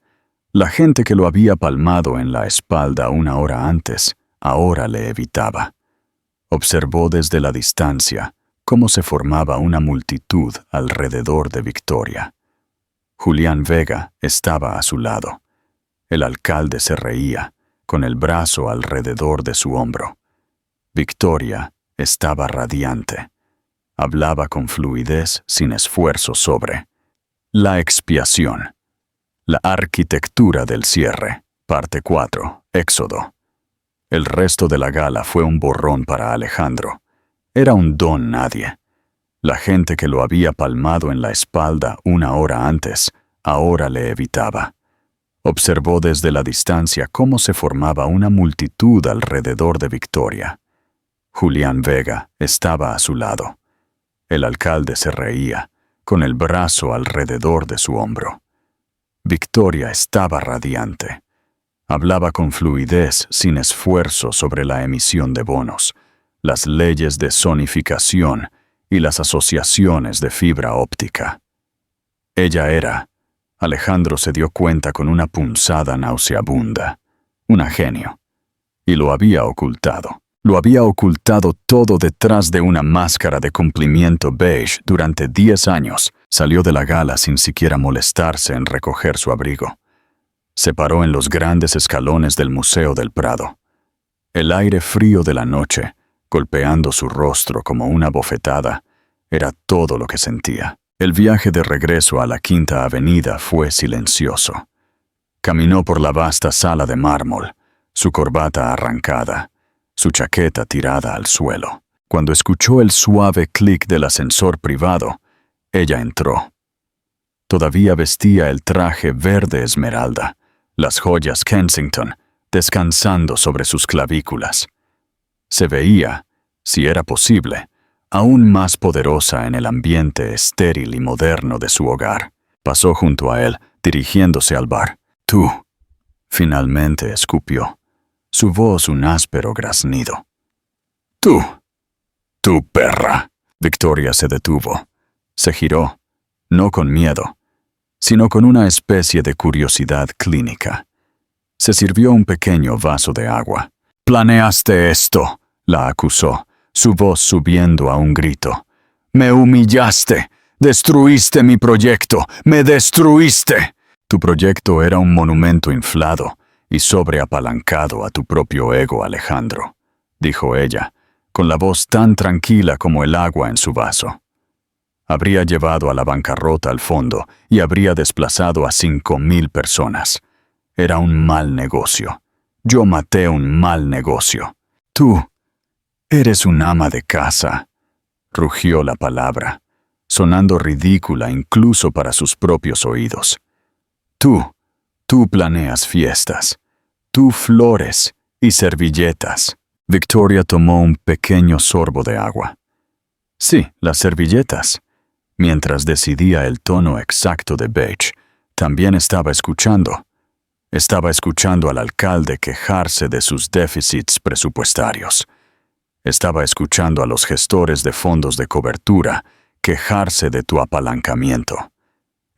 La gente que lo había palmado en la espalda una hora antes, ahora le evitaba. Observó desde la distancia cómo se formaba una multitud alrededor de Victoria. Julián Vega estaba a su lado. El alcalde se reía, con el brazo alrededor de su hombro. Victoria estaba radiante. Hablaba con fluidez sin esfuerzo sobre la expiación. La arquitectura del cierre. Parte 4. Éxodo. El resto de la gala fue un borrón para Alejandro. Era un don nadie. La gente que lo había palmado en la espalda una hora antes, ahora le evitaba. Observó desde la distancia cómo se formaba una multitud alrededor de Victoria. Julián Vega estaba a su lado. El alcalde se reía, con el brazo alrededor de su hombro. Victoria estaba radiante. Hablaba con fluidez sin esfuerzo sobre la emisión de bonos, las leyes de zonificación y las asociaciones de fibra óptica. Ella era, Alejandro se dio cuenta con una punzada nauseabunda, una genio, y lo había ocultado. Lo había ocultado todo detrás de una máscara de cumplimiento beige durante 10 años. Salió de la gala sin siquiera molestarse en recoger su abrigo. Se paró en los grandes escalones del Museo del Prado. El aire frío de la noche, golpeando su rostro como una bofetada, era todo lo que sentía. El viaje de regreso a la Quinta Avenida fue silencioso. Caminó por la vasta sala de mármol, su corbata arrancada, su chaqueta tirada al suelo. Cuando escuchó el suave clic del ascensor privado, ella entró. Todavía vestía el traje verde esmeralda, las joyas Kensington descansando sobre sus clavículas. Se veía, si era posible, aún más poderosa en el ambiente estéril y moderno de su hogar. Pasó junto a él, dirigiéndose al bar. «Tú», finalmente escupió, su voz un áspero graznido. «Tú, perra». Victoria se detuvo. Se giró, no con miedo, sino con una especie de curiosidad clínica. Se sirvió un pequeño vaso de agua. «Planeaste esto», la acusó, su voz subiendo a un grito. «Me humillaste, destruiste mi proyecto, me destruiste». Tu proyecto era un monumento inflado y sobreapalancado a tu propio ego, Alejandro, dijo ella, con la voz tan tranquila como el agua en su vaso. Habría llevado a la bancarrota al fondo y habría desplazado a 5.000 personas. Era un mal negocio. Yo maté un mal negocio. Tú eres un ama de casa, rugió la palabra, sonando ridícula incluso para sus propios oídos. Tú planeas fiestas, tú flores y servilletas. Victoria tomó un pequeño sorbo de agua. Sí, las servilletas. Mientras decidía el tono exacto de Beige, también estaba escuchando. Estaba escuchando al alcalde quejarse de sus déficits presupuestarios. Estaba escuchando a los gestores de fondos de cobertura quejarse de tu apalancamiento.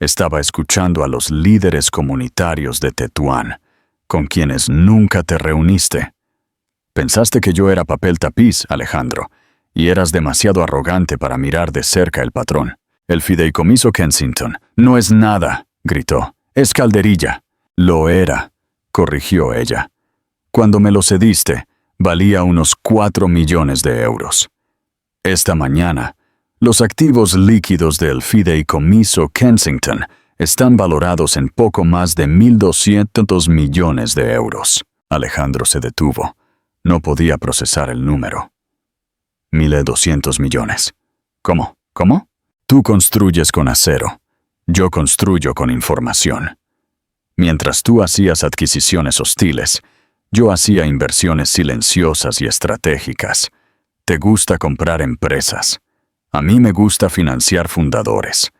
Estaba escuchando a los líderes comunitarios de Tetuán, con quienes nunca te reuniste. Pensaste que yo era papel tapiz, Alejandro, y eras demasiado arrogante para mirar de cerca el patrón. El fideicomiso Kensington no es nada, gritó. Es calderilla. Lo era, corrigió ella. Cuando me lo cediste, valía unos 4 millones de euros. Esta mañana, los activos líquidos del fideicomiso Kensington están valorados en poco más de 1.200 millones de euros. Alejandro se detuvo. No podía procesar el número. 1.200 millones. ¿Cómo? ¿Cómo? Tú construyes con acero. Yo construyo con información. Mientras tú hacías adquisiciones hostiles, yo hacía inversiones silenciosas y estratégicas. Te gusta comprar empresas. A mí me gusta financiar fundadores.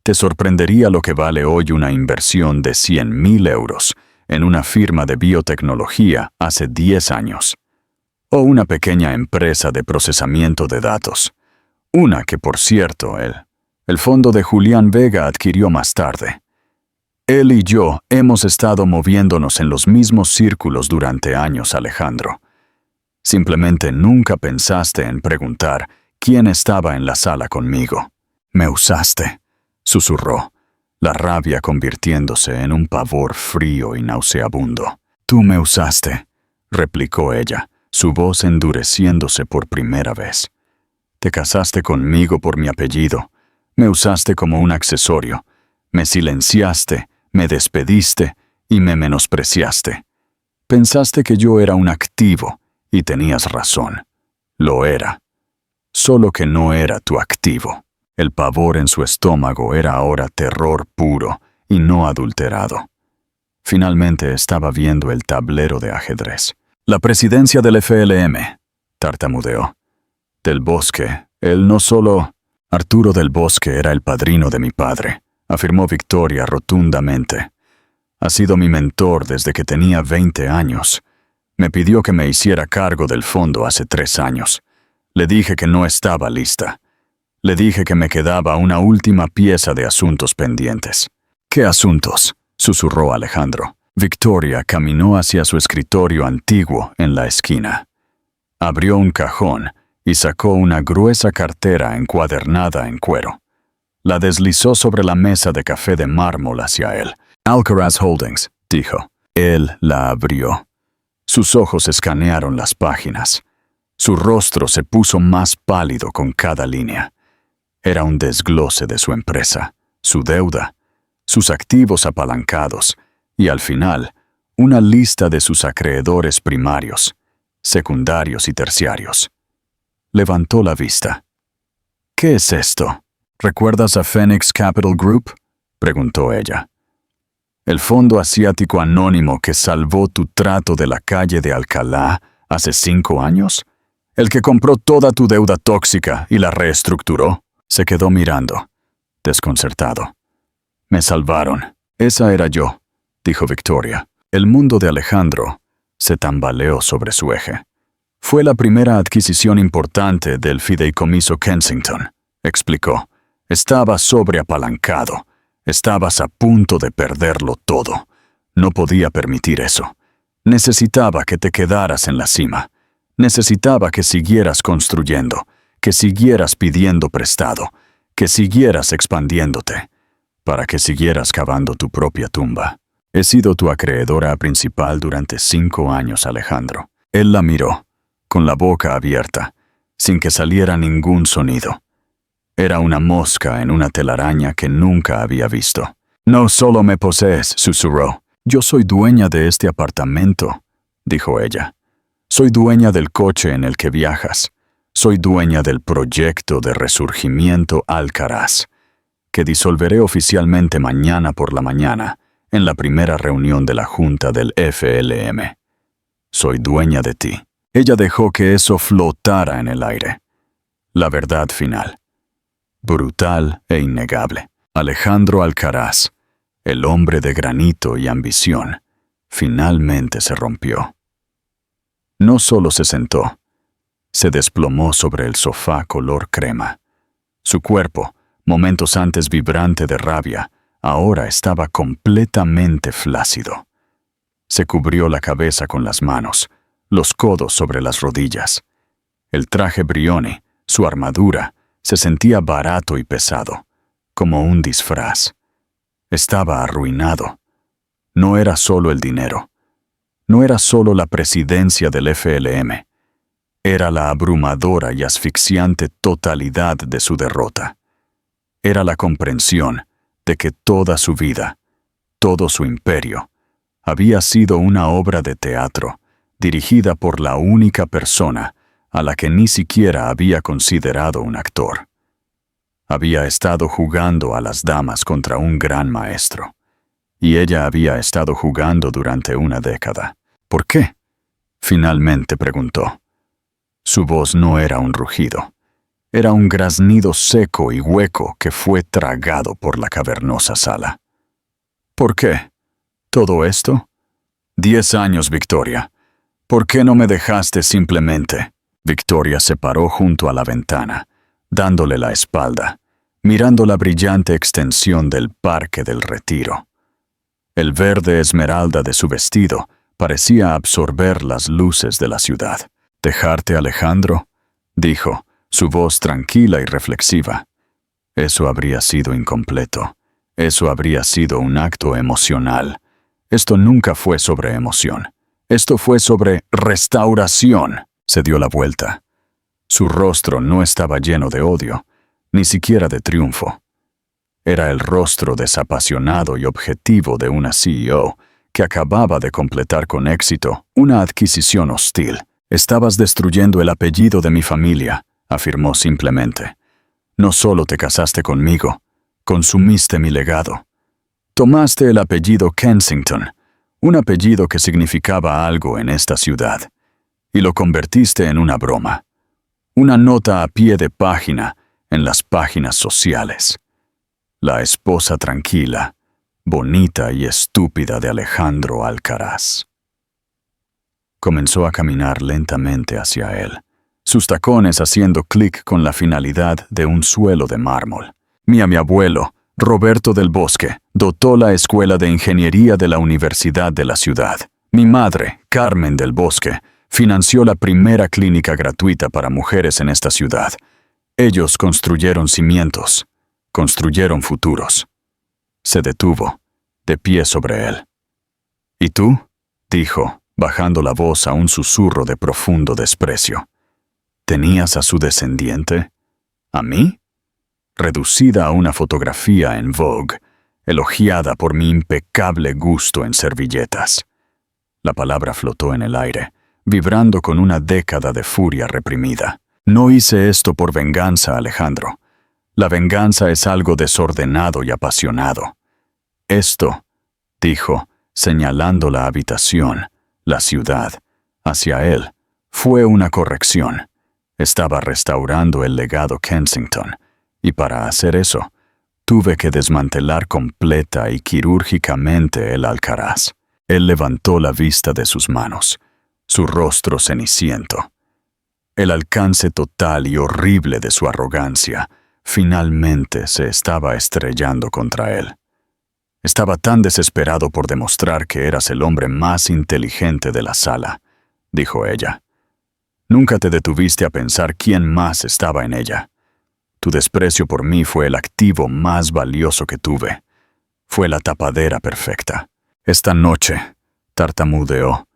Te sorprendería lo que vale hoy una inversión de 100.000 euros en una firma de biotecnología hace 10 años. O una pequeña empresa de procesamiento de datos. Una que, por cierto, el fondo de Julián Vega adquirió más tarde. Él y yo hemos estado moviéndonos en los mismos círculos durante años, Alejandro. Simplemente nunca pensaste en preguntar quién estaba en la sala conmigo. Me usaste, susurró, la rabia convirtiéndose en un pavor frío y nauseabundo. Tú me usaste, replicó ella, su voz endureciéndose por primera vez. Te casaste conmigo por mi apellido. Me usaste como un accesorio. Me silenciaste, me despediste y me menospreciaste. Pensaste que yo era un activo y tenías razón. Lo era. Solo que no era tu activo. El pavor en su estómago era ahora terror puro y no adulterado. Finalmente estaba viendo el tablero de ajedrez. La presidencia del FLM, tartamudeó. Del Bosque, él no solo... Arturo del Bosque era el padrino de mi padre, afirmó Victoria rotundamente. Ha sido mi mentor desde que tenía 20 años. Me pidió que me hiciera cargo del fondo hace 3 años. Le dije que no estaba lista. Le dije que me quedaba una última pieza de asuntos pendientes. ¿Qué asuntos?, susurró Alejandro. Victoria caminó hacia su escritorio antiguo en la esquina. Abrió un cajón y sacó una gruesa cartera encuadernada en cuero. La deslizó sobre la mesa de café de mármol hacia él. Alcaraz Holdings, dijo. Él la abrió. Sus ojos escanearon las páginas. Su rostro se puso más pálido con cada línea. Era un desglose de su empresa, su deuda, sus activos apalancados y, al final, una lista de sus acreedores primarios, secundarios y terciarios. Levantó la vista. ¿Qué es esto? ¿Recuerdas a Phoenix Capital Group?, preguntó ella. ¿El fondo asiático anónimo que salvó tu trato de la calle de Alcalá hace 5 años? ¿El que compró toda tu deuda tóxica y la reestructuró? Se quedó mirando, desconcertado. Me salvaron. Esa era yo, dijo Victoria. El mundo de Alejandro se tambaleó sobre su eje. Fue la primera adquisición importante del fideicomiso Kensington, explicó. Estaba sobreapalancado. Estabas a punto de perderlo todo. No podía permitir eso. Necesitaba que te quedaras en la cima. Necesitaba que siguieras construyendo, que siguieras pidiendo prestado, que siguieras expandiéndote, para que siguieras cavando tu propia tumba. He sido tu acreedora principal durante 5 años, Alejandro. Él la miró, con la boca abierta, sin que saliera ningún sonido. Era una mosca en una telaraña que nunca había visto. No solo me posees, susurró. Yo soy dueña de este apartamento, dijo ella. Soy dueña del coche en el que viajas. Soy dueña del proyecto de resurgimiento Alcaraz, que disolveré oficialmente mañana por la mañana, en la primera reunión de la Junta del FLM. Soy dueña de ti. Ella dejó que eso flotara en el aire. La verdad final. Brutal e innegable. Alejandro Alcaraz, el hombre de granito y ambición, finalmente se rompió. No solo se sentó, se desplomó sobre el sofá color crema. Su cuerpo, momentos antes vibrante de rabia, ahora estaba completamente flácido. Se cubrió la cabeza con las manos, los codos sobre las rodillas. El traje Brioni, su armadura, se sentía barato y pesado, como un disfraz. Estaba arruinado. No era solo el dinero. No era solo la presidencia del FLM. Era la abrumadora y asfixiante totalidad de su derrota. Era la comprensión de que toda su vida, todo su imperio, había sido una obra de teatro dirigida por la única persona a la que ni siquiera había considerado un actor. Había estado jugando a las damas contra un gran maestro, y ella había estado jugando durante una década. ¿Por qué? Finalmente preguntó. Su voz no era un rugido. Era un graznido seco y hueco que fue tragado por la cavernosa sala. ¿Por qué? ¿Todo esto? 10 años, Victoria. ¿Por qué no me dejaste simplemente? Victoria se paró junto a la ventana, dándole la espalda, mirando la brillante extensión del Parque del Retiro. El verde esmeralda de su vestido parecía absorber las luces de la ciudad. «¿Dejarte, Alejandro?», dijo, su voz tranquila y reflexiva. Eso habría sido incompleto. Eso habría sido un acto emocional. Esto nunca fue sobre emoción. Esto fue sobre restauración. Se dio la vuelta. Su rostro no estaba lleno de odio, ni siquiera de triunfo. Era el rostro desapasionado y objetivo de una CEO que acababa de completar con éxito una adquisición hostil. «Estabas destruyendo el apellido de mi familia», afirmó simplemente. «No solo te casaste conmigo, consumiste mi legado. Tomaste el apellido Kensington, un apellido que significaba algo en esta ciudad, y lo convertiste en una broma, una nota a pie de página en las páginas sociales. La esposa tranquila, bonita y estúpida de Alejandro Alcaraz». Comenzó a caminar lentamente hacia él, sus tacones haciendo clic con la finalidad de un suelo de mármol. Mi abuelo, Roberto del Bosque, dotó la Escuela de Ingeniería de la Universidad de la ciudad. Mi madre, Carmen del Bosque, financió la primera clínica gratuita para mujeres en esta ciudad. Ellos construyeron cimientos, construyeron futuros. Se detuvo, de pie sobre él. «¿Y tú?», dijo, bajando la voz a un susurro de profundo desprecio. «¿Tenías a su descendiente? ¿A mí?». Reducida a una fotografía en Vogue, elogiada por mi impecable gusto en servilletas. La palabra flotó en el aire, vibrando con una década de furia reprimida. «No hice esto por venganza, Alejandro. La venganza es algo desordenado y apasionado. Esto», dijo, señalando la habitación, la ciudad, hacia él, fue una corrección. Estaba restaurando el legado Kensington, y para hacer eso, tuve que desmantelar completa y quirúrgicamente el Alcaraz. Él levantó la vista de sus manos, su rostro ceniciento. El alcance total y horrible de su arrogancia finalmente se estaba estrellando contra él. «Estaba tan desesperado por demostrar que eras el hombre más inteligente de la sala», dijo ella. «Nunca te detuviste a pensar quién más estaba en ella. Tu desprecio por mí fue el activo más valioso que tuve. Fue la tapadera perfecta. Esta noche», tartamudeó,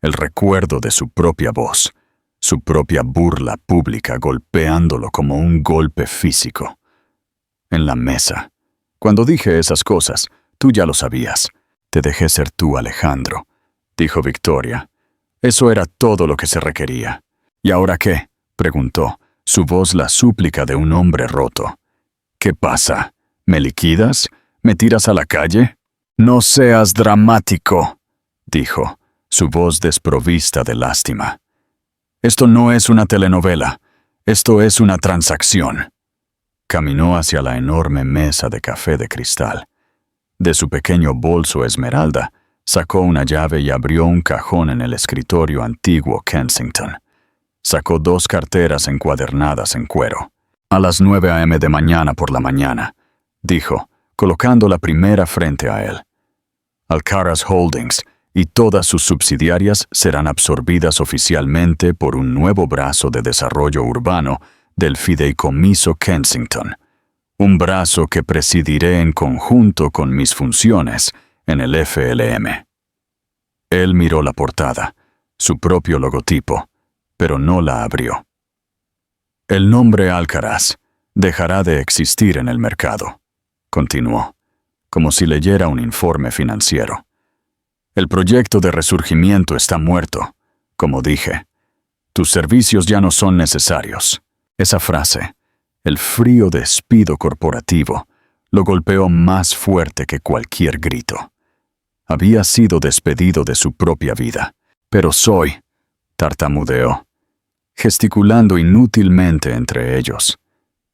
el recuerdo de su propia voz, su propia burla pública golpeándolo como un golpe físico. «En la mesa. Cuando dije esas cosas, tú ya lo sabías. Te dejé ser tú, Alejandro, dijo Victoria. Eso era todo lo que se requería. ¿Y ahora qué?, preguntó, su voz la súplica de un hombre roto. ¿Qué pasa? ¿Me liquidas? ¿Me tiras a la calle? No seas dramático, dijo, su voz desprovista de lástima. Esto no es una telenovela, esto es una transacción. Caminó hacia la enorme mesa de café de cristal. De su pequeño bolso esmeralda, sacó una llave y abrió un cajón en el escritorio antiguo Kensington. Sacó 2 carteras encuadernadas en cuero. A las 9 a.m. de mañana por la mañana, dijo, colocando la primera frente a él. Alcaraz Holdings y todas sus subsidiarias serán absorbidas oficialmente por un nuevo brazo de desarrollo urbano del Fideicomiso Kensington, un brazo que presidiré en conjunto con mis funciones en el FLM. Él miró la portada, su propio logotipo, pero no la abrió. El nombre Alcaraz dejará de existir en el mercado, continuó, como si leyera un informe financiero. El proyecto de resurgimiento está muerto, como dije. Tus servicios ya no son necesarios. Esa frase, el frío despido corporativo, lo golpeó más fuerte que cualquier grito. Había sido despedido de su propia vida. Pero soy, tartamudeó, gesticulando inútilmente entre ellos.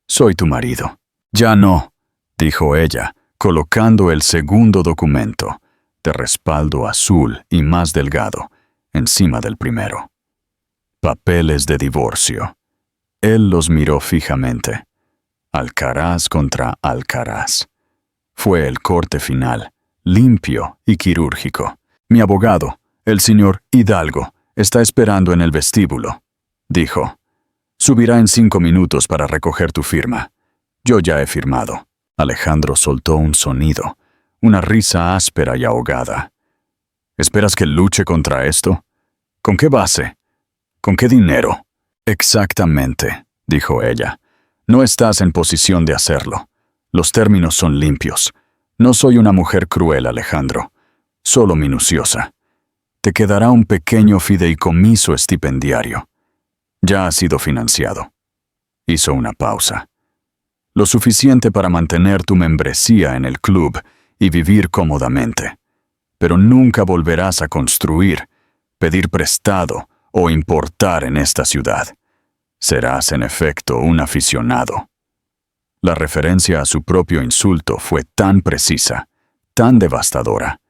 Soy tu marido. Ya no, dijo ella, colocando el segundo documento, de respaldo azul y más delgado, encima del primero. Papeles de divorcio. Él los miró fijamente. Alcaraz contra Alcaraz. Fue el corte final, limpio y quirúrgico. Mi abogado, el señor Hidalgo, está esperando en el vestíbulo, dijo. Subirá en 5 minutos para recoger tu firma. Yo ya he firmado. Alejandro soltó un sonido, una risa áspera y ahogada. ¿Esperas que luche contra esto? ¿Con qué base? ¿Con qué dinero? Exactamente, dijo ella. No estás en posición de hacerlo. Los términos son limpios. No soy una mujer cruel, Alejandro, solo minuciosa. Te quedará un pequeño fideicomiso estipendiario. Ya ha sido financiado. Hizo una pausa. Lo suficiente para mantener tu membresía en el club y vivir cómodamente. Pero nunca volverás a construir, pedir prestado o importar en esta ciudad. Serás, en efecto, un aficionado. La referencia a su propio insulto fue tan precisa, tan devastadora,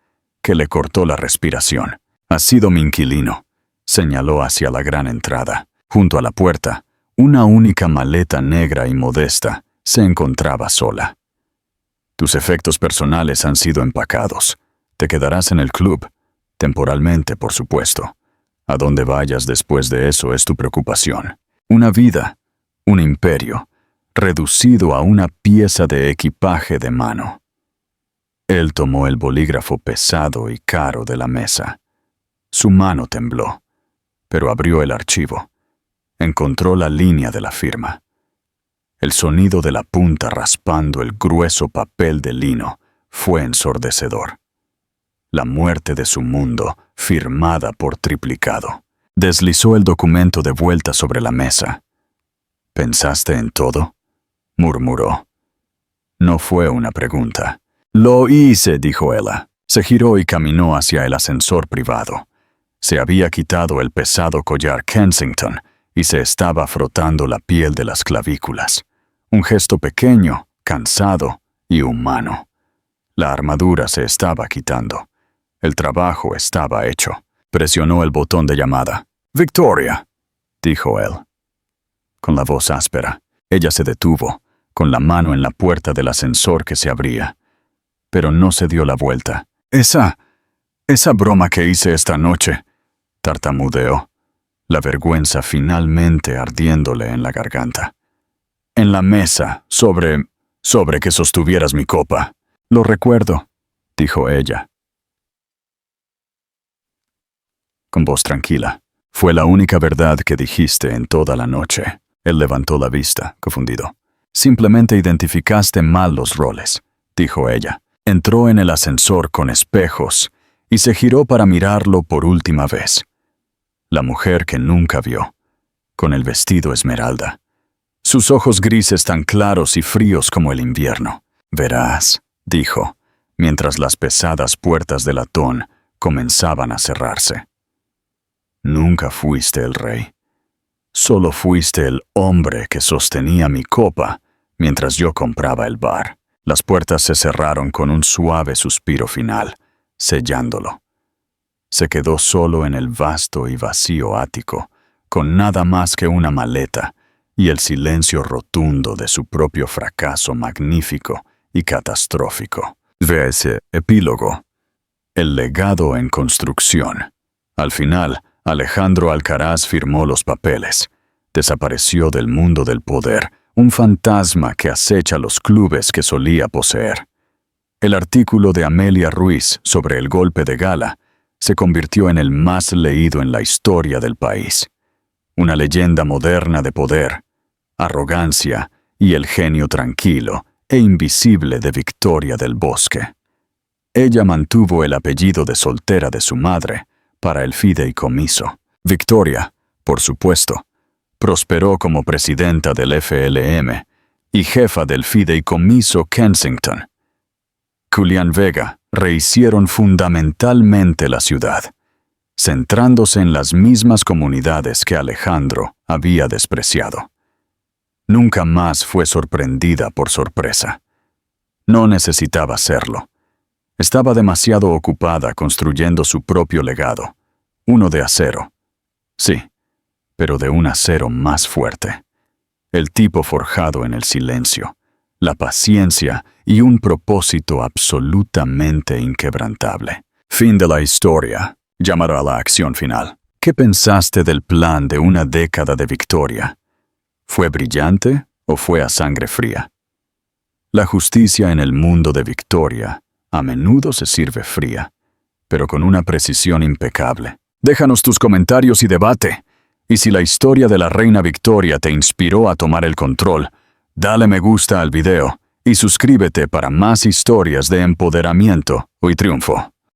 que le cortó la respiración. Has sido mi inquilino, señaló hacia la gran entrada. Junto a la puerta, una única maleta negra y modesta se encontraba sola. Tus efectos personales han sido empacados. Te quedarás en el club, temporalmente, por supuesto. A dónde vayas después de eso es tu preocupación. Una vida, un imperio, reducido a una pieza de equipaje de mano. Él tomó el bolígrafo pesado y caro de la mesa. Su mano tembló, pero abrió el archivo. Encontró la línea de la firma. El sonido de la punta raspando el grueso papel de lino fue ensordecedor. La muerte de su mundo, firmada por triplicado. Deslizó el documento de vuelta sobre la mesa. ¿Pensaste en todo?, murmuró. No fue una pregunta. Lo hice, dijo ella. Se giró y caminó hacia el ascensor privado. Se había quitado el pesado collar Kensington y se estaba frotando la piel de las clavículas. Un gesto pequeño, cansado y humano. La armadura se estaba quitando. El trabajo estaba hecho. Presionó el botón de llamada. «Victoria», dijo él. Con la voz áspera, ella se detuvo, con la mano en la puerta del ascensor que se abría. Pero no se dio la vuelta. Esa broma que hice esta noche», tartamudeó, la vergüenza finalmente ardiéndole en la garganta. «En la mesa, sobre que sostuvieras mi copa». «Lo recuerdo», dijo ella. Con voz tranquila. «Fue la única verdad que dijiste en toda la noche». Él levantó la vista, confundido. «Simplemente identificaste mal los roles», dijo ella. Entró en el ascensor con espejos y se giró para mirarlo por última vez. La mujer que nunca vio, con el vestido esmeralda. Sus ojos grises tan claros y fríos como el invierno. «Verás», dijo, mientras las pesadas puertas de latón comenzaban a cerrarse. «Nunca fuiste el rey. Solo fuiste el hombre que sostenía mi copa mientras yo compraba el bar». Las puertas se cerraron con un suave suspiro final, sellándolo. Se quedó solo en el vasto y vacío ático, con nada más que una maleta y el silencio rotundo de su propio fracaso magnífico y catastrófico. Ve ese epílogo. El legado en construcción. Al final, Alejandro Alcaraz firmó los papeles. Desapareció del mundo del poder, un fantasma que acecha los clubes que solía poseer. El artículo de Amelia Ruiz sobre el golpe de Gala se convirtió en el más leído en la historia del país. Una leyenda moderna de poder, arrogancia y el genio tranquilo e invisible de Victoria del Bosque. Ella mantuvo el apellido de soltera de su madre para el fideicomiso. Victoria, por supuesto, prosperó como presidenta del FLM y jefa del fideicomiso Kensington. Julián Vega rehicieron fundamentalmente la ciudad, centrándose en las mismas comunidades que Alejandro había despreciado. Nunca más fue sorprendida por sorpresa. No necesitaba serlo. Estaba demasiado ocupada construyendo su propio legado, uno de acero. Sí, pero de un acero más fuerte. El tipo forjado en el silencio, la paciencia y un propósito absolutamente inquebrantable. Fin de la historia. Llamará a la acción final. ¿Qué pensaste del plan de una década de Victoria? ¿Fue brillante o fue a sangre fría? La justicia en el mundo de Victoria a menudo se sirve fría, pero con una precisión impecable. Déjanos tus comentarios y debate. Y si la historia de la reina Victoria te inspiró a tomar el control, dale me gusta al video y suscríbete para más historias de empoderamiento y triunfo.